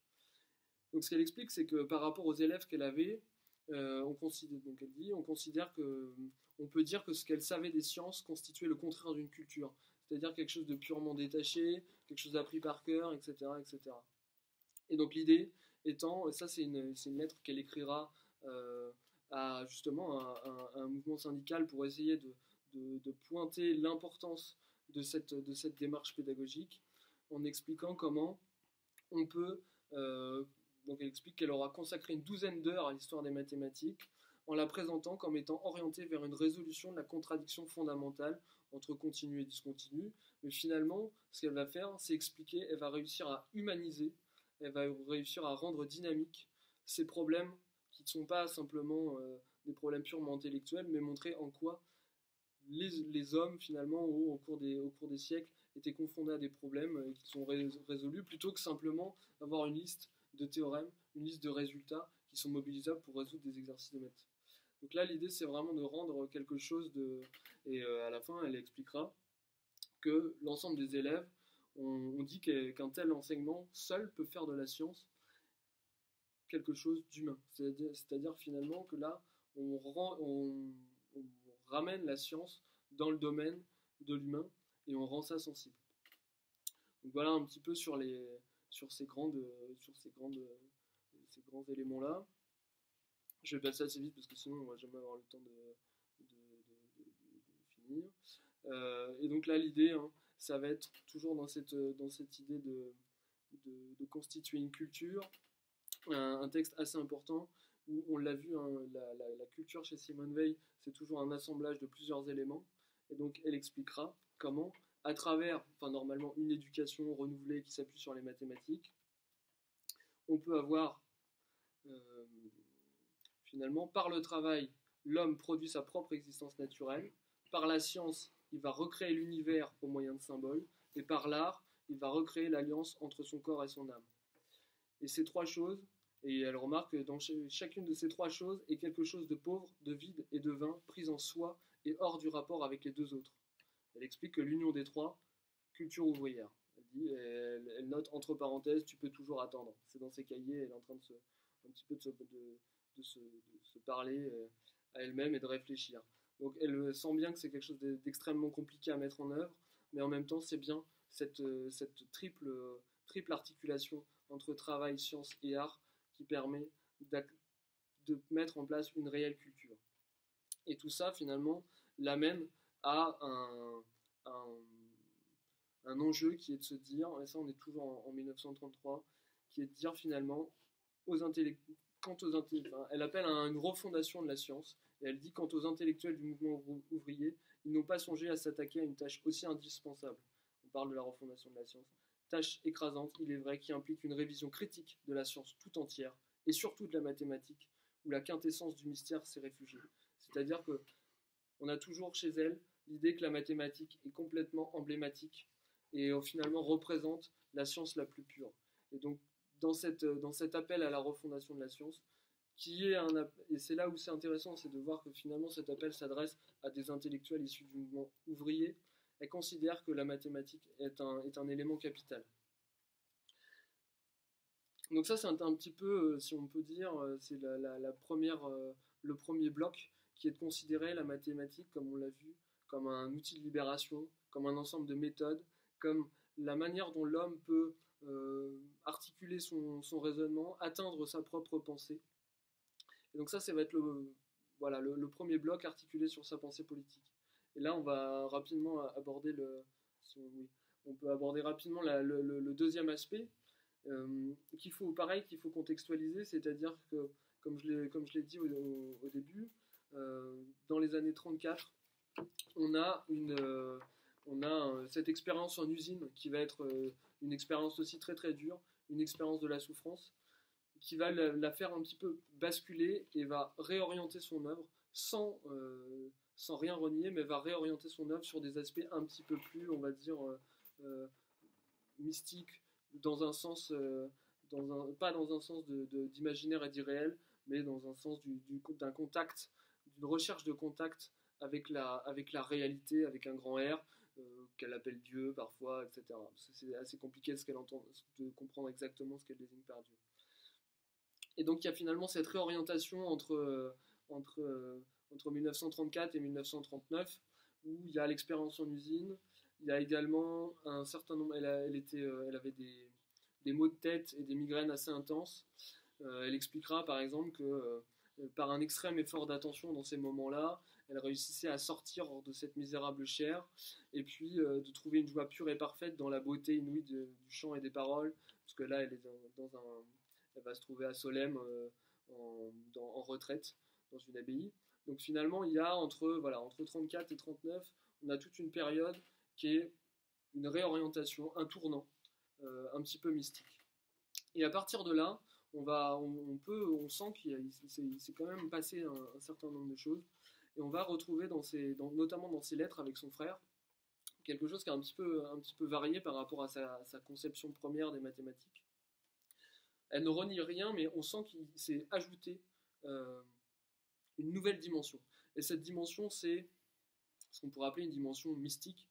Speaker 1: Donc ce qu'elle explique, c'est que par rapport aux élèves qu'elle avait, on considère on peut dire que ce qu'elle savait des sciences constituait le contraire d'une culture, c'est-à-dire quelque chose de purement détaché, quelque chose appris par cœur, etc., etc. Et donc l'idée étant, ça c'est une lettre qu'elle écrira à justement un mouvement syndical pour essayer de pointer l'importance de cette démarche pédagogique, en expliquant comment on peut... donc elle explique qu'elle aura consacré une 12aine d'heures à l'histoire des mathématiques, en la présentant comme étant orientée vers une résolution de la contradiction fondamentale entre continu et discontinu. Mais finalement, ce qu'elle va faire, c'est expliquer, elle va réussir à humaniser, elle va réussir à rendre dynamique ces problèmes qui ne sont pas simplement des problèmes purement intellectuels, mais montrer en quoi les hommes, finalement, au cours des siècles, étaient confrontés à des problèmes qui sont résolus, plutôt que simplement avoir une liste de théorèmes, une liste de résultats qui sont mobilisables pour résoudre des exercices de maths. Donc là, l'idée, c'est vraiment de rendre quelque chose de... Et à la fin, elle expliquera que l'ensemble des élèves, on dit qu'un tel enseignement seul peut faire de la science quelque chose d'humain. C'est-à-dire finalement que là, on ramène la science dans le domaine de l'humain et on rend ça sensible. Donc voilà un petit peu sur ces grands éléments-là. Je vais passer assez vite parce que sinon on va jamais avoir le temps de finir. Et donc là, l'idée, hein, ça va être toujours dans cette idée de constituer une culture, un texte assez important où on l'a vu, hein, la culture chez Simone Weil, c'est toujours un assemblage de plusieurs éléments. Et donc elle expliquera comment, à travers, enfin normalement, une éducation renouvelée qui s'appuie sur les mathématiques, on peut avoir finalement, par le travail, l'homme produit sa propre existence naturelle. Par la science, il va recréer l'univers au moyen de symboles. Et par l'art, il va recréer l'alliance entre son corps et son âme. Et ces trois choses, et elle remarque que dans chacune de ces trois choses est quelque chose de pauvre, de vide et de vain, pris en soi et hors du rapport avec les deux autres. Elle explique que l'union des trois, culture ouvrière. Elle note entre parenthèses, tu peux toujours attendre. C'est dans ses cahiers, elle est en train de un petit peu de se parler à elle-même et de réfléchir. Donc elle sent bien que c'est quelque chose d'extrêmement compliqué à mettre en œuvre, mais en même temps c'est bien cette triple articulation entre travail, science et art qui permet de mettre en place une réelle culture. Et tout ça finalement l'amène à un enjeu qui est de se dire, et ça on est toujours en 1933, qui est de dire finalement aux intellectuels, elle appelle à une refondation de la science, et elle dit quant aux intellectuels du mouvement ouvrier, ils n'ont pas songé à s'attaquer à une tâche aussi indispensable. On parle de la refondation de la science. Tâche écrasante, il est vrai, qui implique une révision critique de la science tout entière, et surtout de la mathématique, où la quintessence du mystère s'est réfugiée. C'est-à-dire que on a toujours chez elle l'idée que la mathématique est complètement emblématique et finalement représente la science la plus pure. Et donc dans cet appel à la refondation de la science, et c'est là où c'est intéressant, c'est de voir que finalement cet appel s'adresse à des intellectuels issus du mouvement ouvrier. Elle considère que la mathématique est un élément capital. Donc ça c'est un petit peu, si on peut dire, c'est le premier bloc qui est de considérer la mathématique, comme on l'a vu, comme un outil de libération, comme un ensemble de méthodes, comme la manière dont l'homme peut articuler son raisonnement, atteindre sa propre pensée. Et donc ça va être le premier bloc articulé sur sa pensée politique. Et là, on va rapidement aborder on peut aborder rapidement le deuxième aspect qu'il faut contextualiser, c'est-à-dire que, comme je l'ai dit au début, dans les années 34, on a cette expérience en usine qui va être une expérience aussi très très dure, une expérience de la souffrance, qui va la faire un petit peu basculer et va réorienter son œuvre sans rien renier, mais va réorienter son œuvre sur des aspects un petit peu plus, on va dire, mystiques, dans un sens, pas dans un sens d'imaginaire et d'irréel, mais dans un sens d'un contact, d'une recherche de contact avec la réalité, avec un grand R, qu'elle appelle Dieu parfois, etc. C'est assez compliqué de comprendre exactement ce qu'elle désigne par Dieu. Et donc il y a finalement cette réorientation entre 1934 et 1939, où il y a l'expérience en usine, il y a également un certain nombre, elle avait des maux de tête et des migraines assez intenses. Elle expliquera par exemple que par un extrême effort d'attention dans ces moments-là, elle réussissait à sortir hors de cette misérable chair, et puis de trouver une joie pure et parfaite dans la beauté inouïe du chant et des paroles, parce que là elle est elle va se trouver à Solesmes en retraite dans une abbaye. Donc finalement, il y a entre 34 et 39, on a toute une période qui est une réorientation, un tournant un petit peu mystique. Et à partir de là, on sent qu'il s'est quand même passé un certain nombre de choses, et on va retrouver notamment dans ses lettres avec son frère quelque chose qui est un petit peu varié par rapport à sa conception première des mathématiques. Elle ne renie rien, mais on sent qu'il s'est ajouté une nouvelle dimension. Et cette dimension, c'est ce qu'on pourrait appeler une dimension mystique,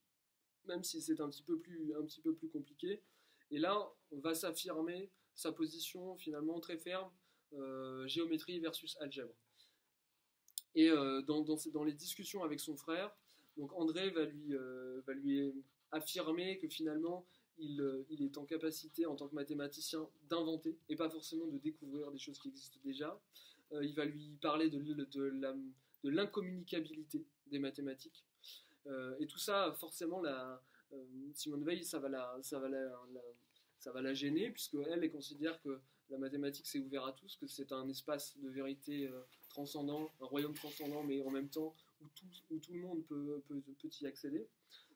Speaker 1: même si c'est un petit peu plus compliqué. Et là, on va s'affirmer sa position finalement très ferme, géométrie versus algèbre. Et dans les discussions avec son frère, donc André va lui affirmer que finalement, il est en capacité, en tant que mathématicien, d'inventer et pas forcément de découvrir des choses qui existent déjà. Il va lui parler de l'incommunicabilité des mathématiques. Et tout ça, forcément, Simone Veil, ça va la gêner, puisque elle considère que la mathématique c'est ouvert à tous, que c'est un espace de vérité transcendant, un royaume transcendant, mais en même temps où tout le monde peut y accéder.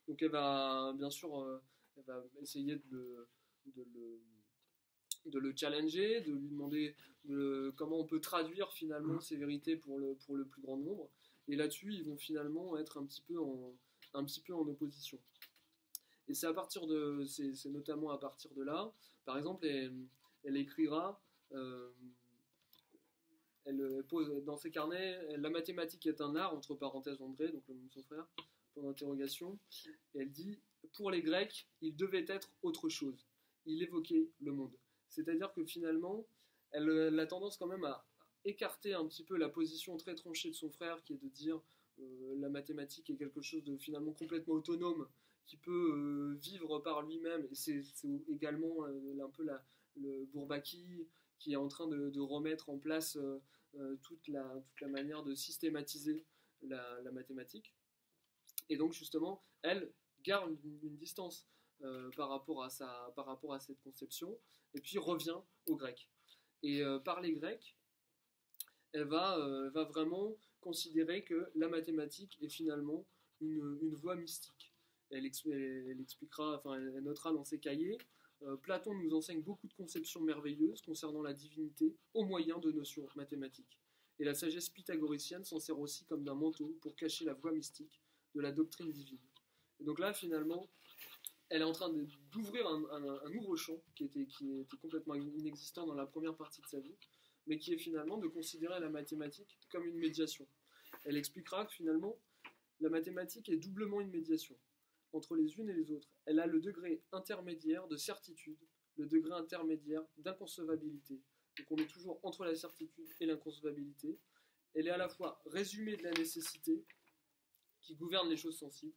Speaker 1: Donc elle va bien sûr elle va essayer de le challenger, de lui demander comment on peut traduire finalement ces vérités pour le plus grand nombre. Et là-dessus, ils vont finalement être un petit peu en opposition. Et c'est notamment à partir de là, par exemple, elle écrira, elle pose dans ses carnets, la mathématique est un art, entre parenthèses André, donc le nom de son frère, point d'interrogation, et elle dit, pour les Grecs, il devait être autre chose. Il évoquait le monde. C'est-à-dire que finalement, elle a tendance quand même à écarter un petit peu la position très tranchée de son frère, qui est de dire la mathématique est quelque chose de finalement complètement autonome, qui peut vivre par lui-même, et c'est également un peu le Bourbaki qui est en train de remettre en place toute la manière de systématiser la mathématique. Et donc justement, elle garde une distance par rapport à cette conception, et puis revient aux Grecs. Et par les Grecs, elle va vraiment considérer que la mathématique est finalement une voie mystique. Elle expliquera, enfin, elle notera dans ses cahiers, Platon nous enseigne beaucoup de conceptions merveilleuses concernant la divinité au moyen de notions mathématiques. Et la sagesse pythagoricienne s'en sert aussi comme d'un manteau pour cacher la voie mystique de la doctrine divine. Et donc là, finalement, elle est en train d'ouvrir un nouveau champ qui était complètement inexistant dans la première partie de sa vie, mais qui est finalement de considérer la mathématique comme une médiation. Elle expliquera que finalement, la mathématique est doublement une médiation entre les unes et les autres. Elle a le degré intermédiaire de certitude, le degré intermédiaire d'inconcevabilité. Donc on est toujours entre la certitude et l'inconcevabilité. Elle est à la fois résumée de la nécessité, qui gouverne les choses sensibles,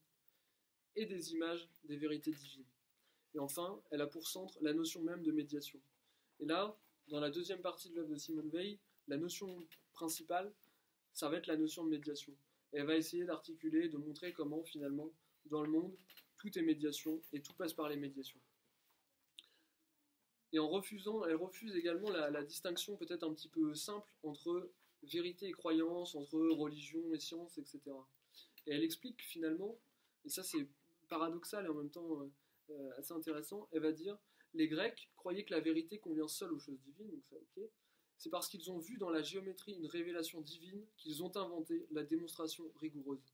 Speaker 1: et des images des vérités divines. Et enfin, elle a pour centre la notion même de médiation. Et là, dans la deuxième partie de l'œuvre de Simone Veil, la notion principale, ça va être la notion de médiation. Et elle va essayer d'articuler, de montrer comment finalement, dans le monde, tout est médiation et tout passe par les médiations. Et en refusant, elle refuse également la distinction peut-être un petit peu simple entre vérité et croyance, entre religion et science, etc. Et elle explique finalement, et ça c'est paradoxal et en même temps assez intéressant, elle va dire, les Grecs croyaient que la vérité convient seule aux choses divines, donc ça ok, c'est parce qu'ils ont vu dans la géométrie une révélation divine qu'ils ont inventé la démonstration rigoureuse.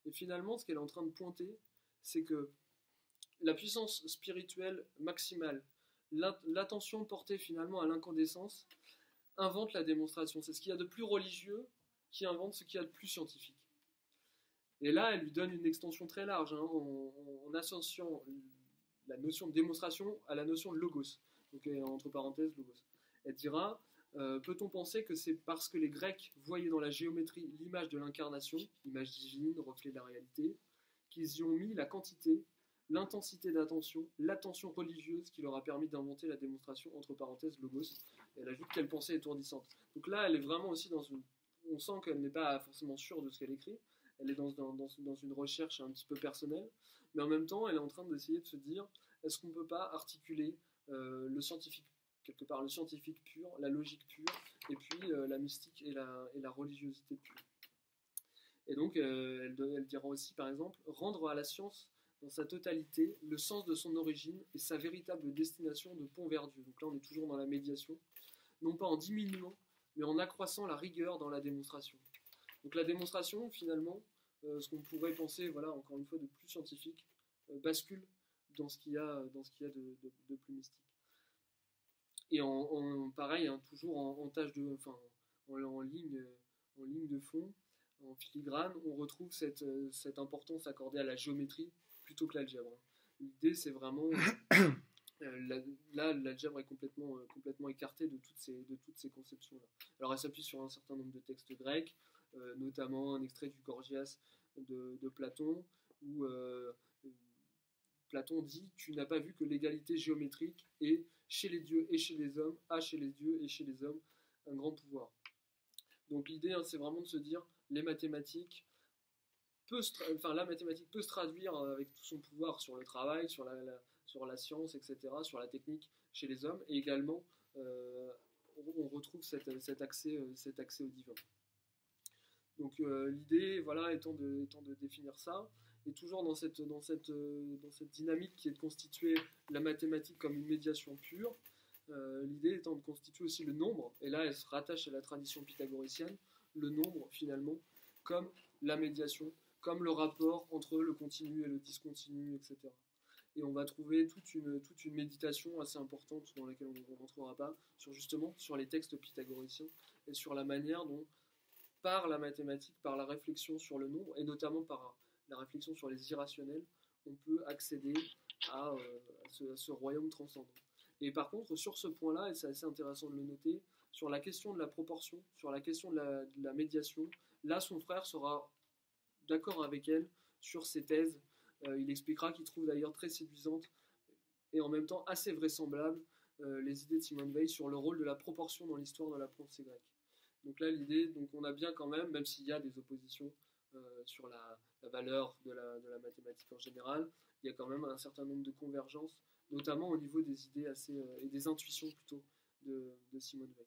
Speaker 1: Et finalement, ce qu'elle est en train de pointer, c'est que la puissance spirituelle maximale, l'attention portée finalement à l'incandescence, invente la démonstration. C'est ce qu'il y a de plus religieux qui invente ce qu'il y a de plus scientifique. Et là, elle lui donne une extension très large, en associant la notion de démonstration à la notion de logos. Donc, entre parenthèses, logos. Elle dira, peut-on penser que c'est parce que les Grecs voyaient dans la géométrie l'image de l'incarnation, l'image divine, reflet de la réalité, qu'ils y ont mis la quantité, l'intensité d'attention, l'attention religieuse qui leur a permis d'inventer la démonstration, entre parenthèses, logos. Et elle ajoute quelle pensée étourdissante. Donc là, elle est vraiment aussi dans une... On sent qu'elle n'est pas forcément sûre de ce qu'elle écrit. Elle est dans une recherche un petit peu personnelle. Mais en même temps, elle est en train d'essayer de se dire, est-ce qu'on ne peut pas articuler le scientifique, quelque part le scientifique pur, la logique pure, et puis la mystique et la religiosité pure. Et donc, elle dira aussi, par exemple, rendre à la science dans sa totalité le sens de son origine et sa véritable destination de pont vers Dieu. Donc là, on est toujours dans la médiation, non pas en diminuant, mais en accroissant la rigueur dans la démonstration. Donc la démonstration, finalement, ce qu'on pourrait penser, voilà, encore une fois, de plus scientifique, bascule dans ce qu'il y a de plus mystique. Et pareil, hein, toujours en tâche de, enfin, en ligne de fond, en filigrane, on retrouve cette importance accordée à la géométrie plutôt que l'algèbre. L'idée, c'est vraiment là, l'algèbre est complètement écartée de toutes ces conceptions-là. Alors, elle s'appuie sur un certain nombre de textes grecs, notamment un extrait du Gorgias de Platon, où Platon dit « Tu n'as pas vu que l'égalité géométrique est chez les dieux et chez les hommes, a chez les dieux et chez les hommes un grand pouvoir. » Donc l'idée, hein, c'est vraiment de se dire, les mathématiques la mathématique peut se traduire avec tout son pouvoir sur le travail, sur la science, etc., sur la technique chez les hommes, et également on retrouve cet accès au divin. Donc l'idée, voilà, étant de définir ça, et toujours dans cette dynamique qui est de constituer la mathématique comme une médiation pure, l'idée étant de constituer aussi le nombre, et là elle se rattache à la tradition pythagoricienne, le nombre finalement comme la médiation, comme le rapport entre le continu et le discontinu, etc. Et on va trouver toute une méditation assez importante dans laquelle on ne rentrera pas, sur les textes pythagoriciens et sur la manière dont, par la mathématique, par la réflexion sur le nombre, et notamment par la réflexion sur les irrationnels, on peut accéder à ce royaume transcendant. Et par contre, sur ce point-là, et c'est assez intéressant de le noter, sur la question de la proportion, sur la question de la médiation, là son frère sera d'accord avec elle sur ses thèses. Il expliquera qu'il trouve d'ailleurs très séduisantes et en même temps assez vraisemblables les idées de Simone Weil sur le rôle de la proportion dans l'histoire de la pensée grecque. Donc là, l'idée, donc on a bien quand même s'il y a des oppositions sur la valeur de la mathématique en général, il y a quand même un certain nombre de convergences, notamment au niveau des idées et des intuitions plutôt de Simone Weil.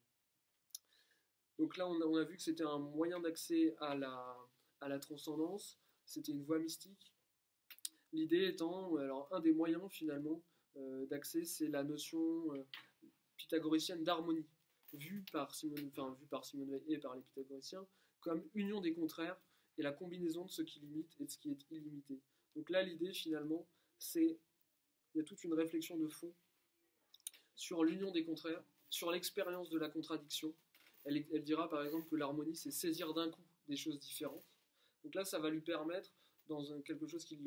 Speaker 1: Donc là, on a vu que c'était un moyen d'accès à la transcendance, c'était une voie mystique. L'idée étant, alors un des moyens finalement d'accès, c'est la notion pythagoricienne d'harmonie, vue par Simone Weil et par les pythagoriciens, comme union des contraires et la combinaison de ce qui limite et de ce qui est illimité. Donc là, l'idée finalement, il y a toute une réflexion de fond sur l'union des contraires, sur l'expérience de la contradiction. Elle dira par exemple que l'harmonie, c'est saisir d'un coup des choses différentes. Donc là, ça va lui permettre, dans quelque chose qui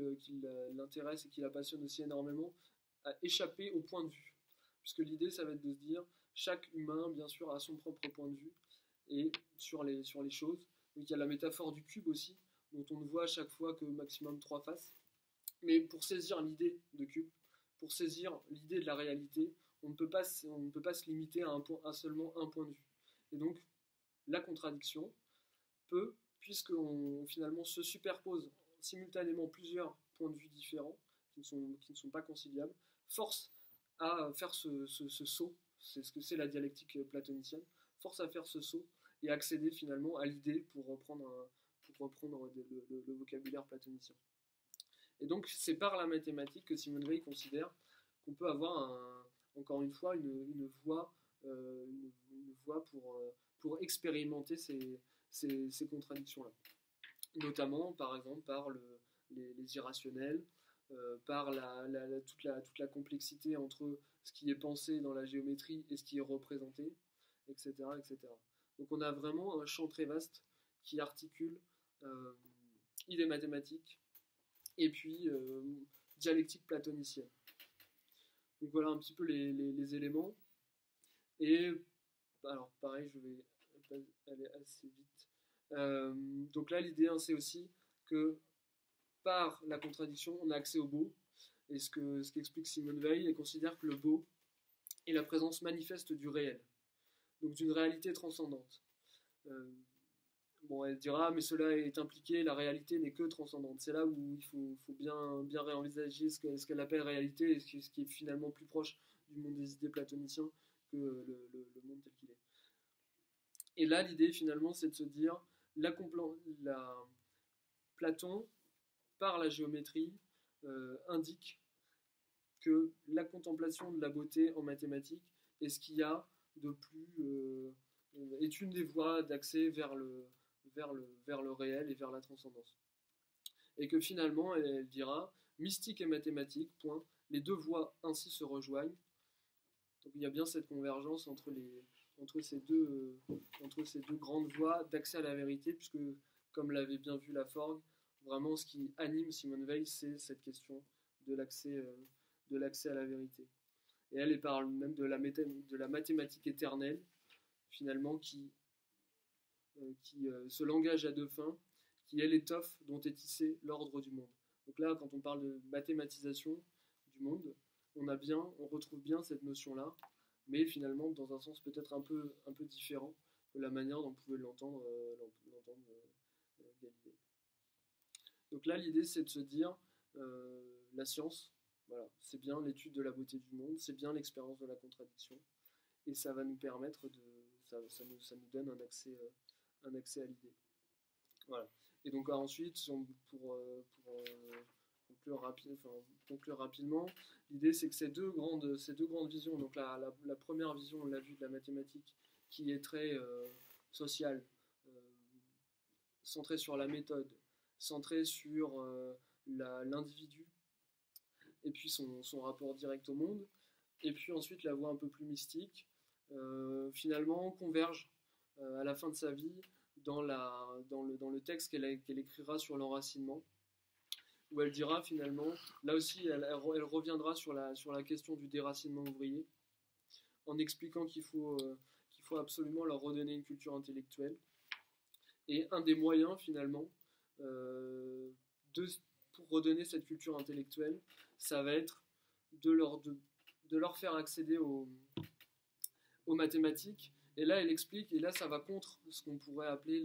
Speaker 1: l'intéresse et qui la passionne aussi énormément, à échapper au point de vue. Puisque l'idée, ça va être de se dire, chaque humain, bien sûr, a son propre point de vue et sur les choses. Donc il y a la métaphore du cube aussi, dont on ne voit à chaque fois que maximum 3 faces. Mais pour saisir l'idée de cube, pour saisir l'idée de la réalité, on ne peut pas se limiter à seulement un point de vue. Et donc, la contradiction peut, puisqu'on finalement se superpose simultanément plusieurs points de vue différents, qui ne sont pas conciliables, force à faire ce saut, c'est ce que c'est la dialectique platonicienne, force à faire ce saut et accéder finalement à l'idée pour reprendre le vocabulaire platonicien. Et donc c'est par la mathématique que Simone Weil considère qu'on peut avoir encore une fois une voie pour expérimenter ces contradictions-là. Notamment, par exemple, par les irrationnels, par toute la complexité entre ce qui est pensé dans la géométrie et ce qui est représenté, etc., etc. Donc on a vraiment un champ très vaste qui articule idées mathématiques et puis dialectique platonicienne. Donc voilà un petit peu les éléments. Et alors pareil, je vais aller assez vite. Donc là l'idée c'est aussi que par la contradiction on a accès au beau, et ce qu'explique Simone Weil, elle considère que le beau est la présence manifeste du réel, donc d'une réalité transcendante. Elle dira, mais cela est impliqué, la réalité n'est que transcendante. C'est là où il faut bien réenvisager ce qu'elle appelle réalité et ce qui est finalement plus proche du monde des idées platoniciens que le monde tel qu'il est. Et là, l'idée finalement, c'est de se dire, Platon, par la géométrie, indique que la contemplation de la beauté en mathématiques est ce qu'il y a de plus... est une des voies d'accès vers le réel et vers la transcendance. Et que finalement, elle dira, mystique et mathématique, point, les deux voies ainsi se rejoignent. Donc il y a bien cette convergence entre ces deux grandes voies d'accès à la vérité, puisque, comme l'avait bien vu Laforgue, vraiment ce qui anime Simone Weil, c'est cette question de l'accès à la vérité. Et elle parle même de la mathématique éternelle, finalement, qui ce langage à deux fins, qui est l'étoffe dont est tissé l'ordre du monde. Donc là, quand on parle de mathématisation du monde, on retrouve bien cette notion-là, mais finalement dans un sens peut-être un peu différent de la manière dont pouvait l'entendre Galilée. Donc là, l'idée, c'est de se dire, la science, voilà, c'est bien l'étude de la beauté du monde, c'est bien l'expérience de la contradiction, et ça va nous permettre ça nous donne un accès à l'idée. Voilà. Et donc ensuite, pour conclure rapidement, l'idée c'est que ces deux grandes visions, donc la première vision, on l'a vu, de la mathématique, qui est très sociale, euh, centrée sur la méthode, centrée sur l'individu, et puis son rapport direct au monde, et puis ensuite la voie un peu plus mystique, finalement converge à la fin de sa vie dans le texte qu'elle écrira sur l'enracinement, où elle dira finalement, là aussi elle reviendra sur la question du déracinement ouvrier, en expliquant qu'il faut absolument leur redonner une culture intellectuelle. Et un des moyens finalement pour redonner cette culture intellectuelle, ça va être de leur faire accéder aux mathématiques. Et là, elle explique, et là, ça va contre ce qu'on pourrait appeler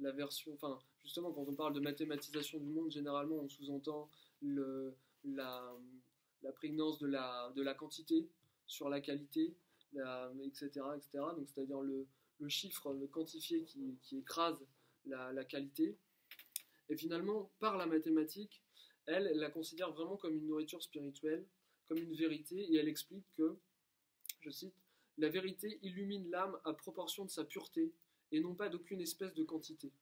Speaker 1: la version. Enfin, justement, quand on parle de mathématisation du monde, généralement, on sous-entend la prégnance de la quantité sur la qualité, etc., etc. Donc, c'est-à-dire le chiffre, le quantifié qui écrase la qualité. Et finalement, par la mathématique, elle la considère vraiment comme une nourriture spirituelle, comme une vérité, et elle explique que, je cite, la vérité illumine l'âme à proportion de sa pureté, et non pas d'aucune espèce de quantité.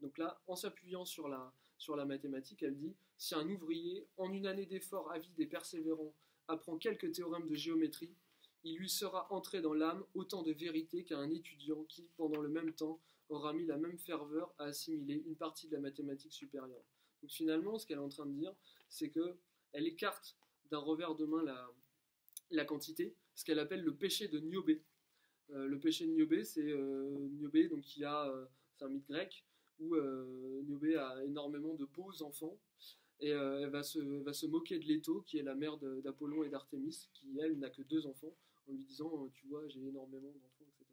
Speaker 1: Donc là, en s'appuyant sur la mathématique, elle dit, si un ouvrier, en une année d'effort avide et persévérant, apprend quelques théorèmes de géométrie, il lui sera entré dans l'âme autant de vérité qu'à un étudiant qui, pendant le même temps, aura mis la même ferveur à assimiler une partie de la mathématique supérieure. Donc finalement, ce qu'elle est en train de dire, c'est qu'elle écarte d'un revers de main la quantité, ce qu'elle appelle le péché de Niobé. Le péché de Niobé, c'est Niobé, donc c'est un mythe grec, où Niobé a énormément de beaux enfants, et elle va se moquer de Leto, qui est la mère d'Apollon et d'Artémis, qui elle n'a que 2 enfants, en lui disant tu vois, j'ai énormément d'enfants, etc.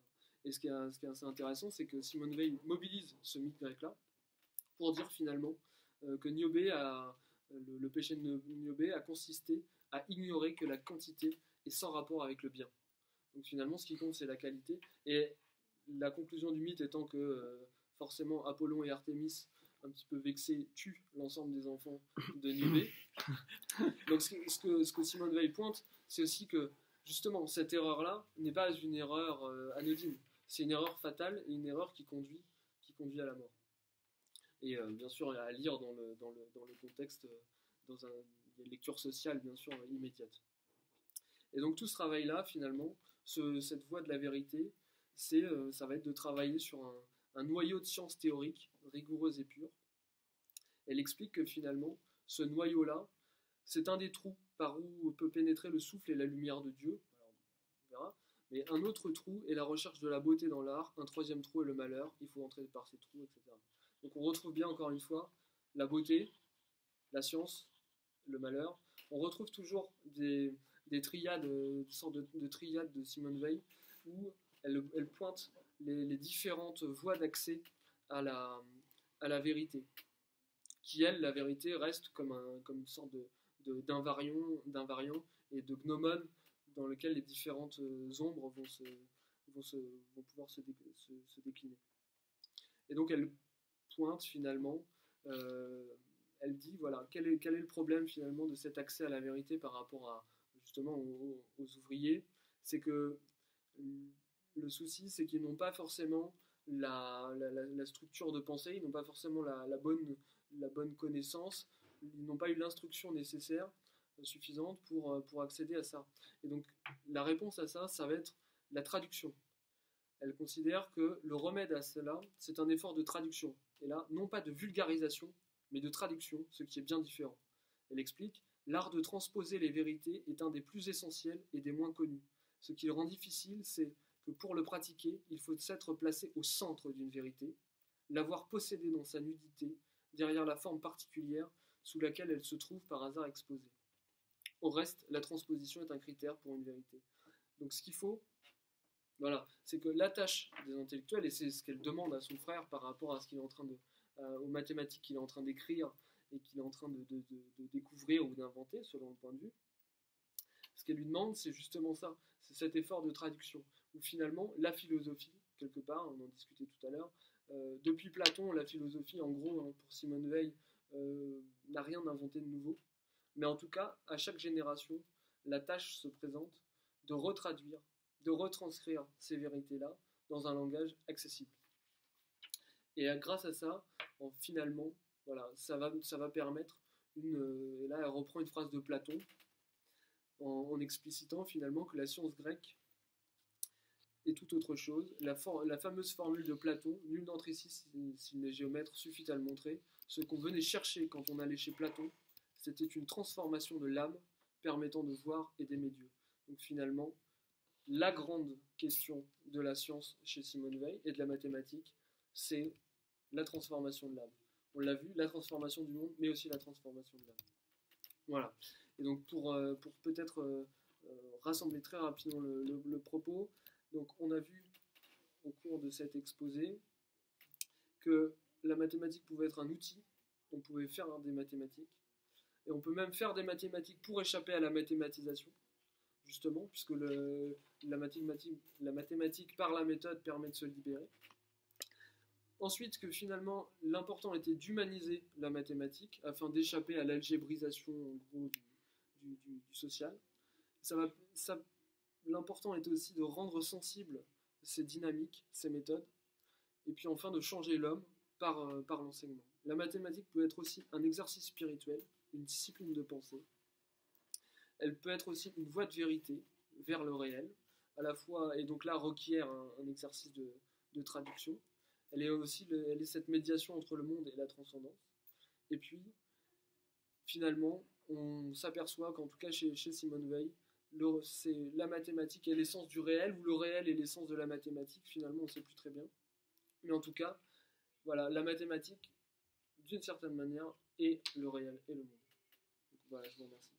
Speaker 1: Et ce qui est assez intéressant, c'est que Simone Veil mobilise ce mythe grec-là pour dire finalement que le péché de Niobé a consisté à ignorer que la quantité est sans rapport avec le bien. Donc finalement, ce qui compte, c'est la qualité. Et la conclusion du mythe étant que forcément Apollon et Artémis, un petit peu vexés, tuent l'ensemble des enfants de Niobé. Donc ce que Simone Veil pointe, c'est aussi que justement cette erreur-là n'est pas une erreur anodine. C'est une erreur fatale et une erreur qui conduit à la mort. Et bien sûr à lire dans le contexte, dans une lecture sociale bien sûr immédiate. Et donc tout ce travail-là, finalement, cette voie de la vérité, ça va être de travailler sur un noyau de science théorique, rigoureuse et pure. Elle explique que finalement, ce noyau-là, c'est un des trous par où peut pénétrer le souffle et la lumière de Dieu. Alors, on verra. Mais un autre trou est la recherche de la beauté dans l'art, un troisième trou est le malheur, il faut entrer par ces trous, etc. Donc on retrouve bien encore une fois la beauté, la science, le malheur. On retrouve toujours des triades, des sortes de triades de Simone Veil, où elle pointe les différentes voies d'accès à la vérité. Qui, elle, la vérité, reste comme une sorte d'invariant et de gnomone dans lequel les différentes ombres vont pouvoir se décliner. Et donc elle pointe finalement, elle dit, voilà, quel est le problème finalement de cet accès à la vérité par rapport justement aux ouvriers, c'est que le souci, c'est qu'ils n'ont pas forcément la structure de pensée, ils n'ont pas forcément la bonne connaissance, ils n'ont pas eu l'instruction nécessaire, suffisante pour accéder à ça. Et donc la réponse à ça, ça va être la traduction. Elle considère que le remède à cela, c'est un effort de traduction. Et là, non pas de vulgarisation, mais de traduction, ce qui est bien différent. Elle explique, l'art de transposer les vérités est un des plus essentiels et des moins connus. Ce qui le rend difficile, c'est que pour le pratiquer, il faut s'être placé au centre d'une vérité, l'avoir possédée dans sa nudité, derrière la forme particulière sous laquelle elle se trouve par hasard exposée. Au reste, la transposition est un critère pour une vérité. Donc ce qu'il faut, voilà, c'est que la tâche des intellectuels, et c'est ce qu'elle demande à son frère par rapport à ce qu'il est en train aux mathématiques qu'il est en train d'écrire et qu'il est en train de découvrir ou d'inventer, selon le point de vue. Ce qu'elle lui demande, c'est justement ça, c'est cet effort de traduction, où finalement, la philosophie, quelque part, on en discutait tout à l'heure, depuis Platon, la philosophie, en gros, hein, pour Simone Weil, n'a rien inventé de nouveau, mais en tout cas, à chaque génération, la tâche se présente de retraduire, de retranscrire ces vérités-là dans un langage accessible. Et grâce à ça, finalement, voilà, ça va permettre et là elle reprend une phrase de Platon, en explicitant finalement que la science grecque est tout autre chose. La fameuse formule de Platon, nul n'entre ici s'il n'est géomètre, suffit à le montrer. Ce qu'on venait chercher quand on allait chez Platon, c'était une transformation de l'âme permettant de voir et d'aimer Dieu. Donc finalement, la grande question de la science chez Simone Weil et de la mathématique, c'est la transformation de l'âme. On l'a vu, la transformation du monde, mais aussi la transformation de l'âme. Voilà. Et donc pour peut-être rassembler très rapidement le propos, donc on a vu au cours de cet exposé que la mathématique pouvait être un outil, on pouvait faire des mathématiques, et on peut même faire des mathématiques pour échapper à la mathématisation, justement, puisque la mathématique par la méthode permet de se libérer. Ensuite, que finalement, l'important était d'humaniser la mathématique afin d'échapper à l'algébrisation en gros, du social. L'important était aussi de rendre sensible ces dynamiques, ces méthodes, et puis enfin de changer l'homme par l'enseignement. La mathématique peut être aussi un exercice spirituel, une discipline de pensée. Elle peut être aussi une voie de vérité vers le réel, à la fois, et donc là requiert un exercice de traduction. Elle est cette médiation entre le monde et la transcendance. Et puis, finalement, on s'aperçoit qu'en tout cas chez Simone Weil, c'est la mathématique est l'essence du réel, ou le réel est l'essence de la mathématique, finalement on ne sait plus très bien. Mais en tout cas, voilà, la mathématique, d'une certaine manière, est le réel et le monde. Donc, voilà, je vous remercie.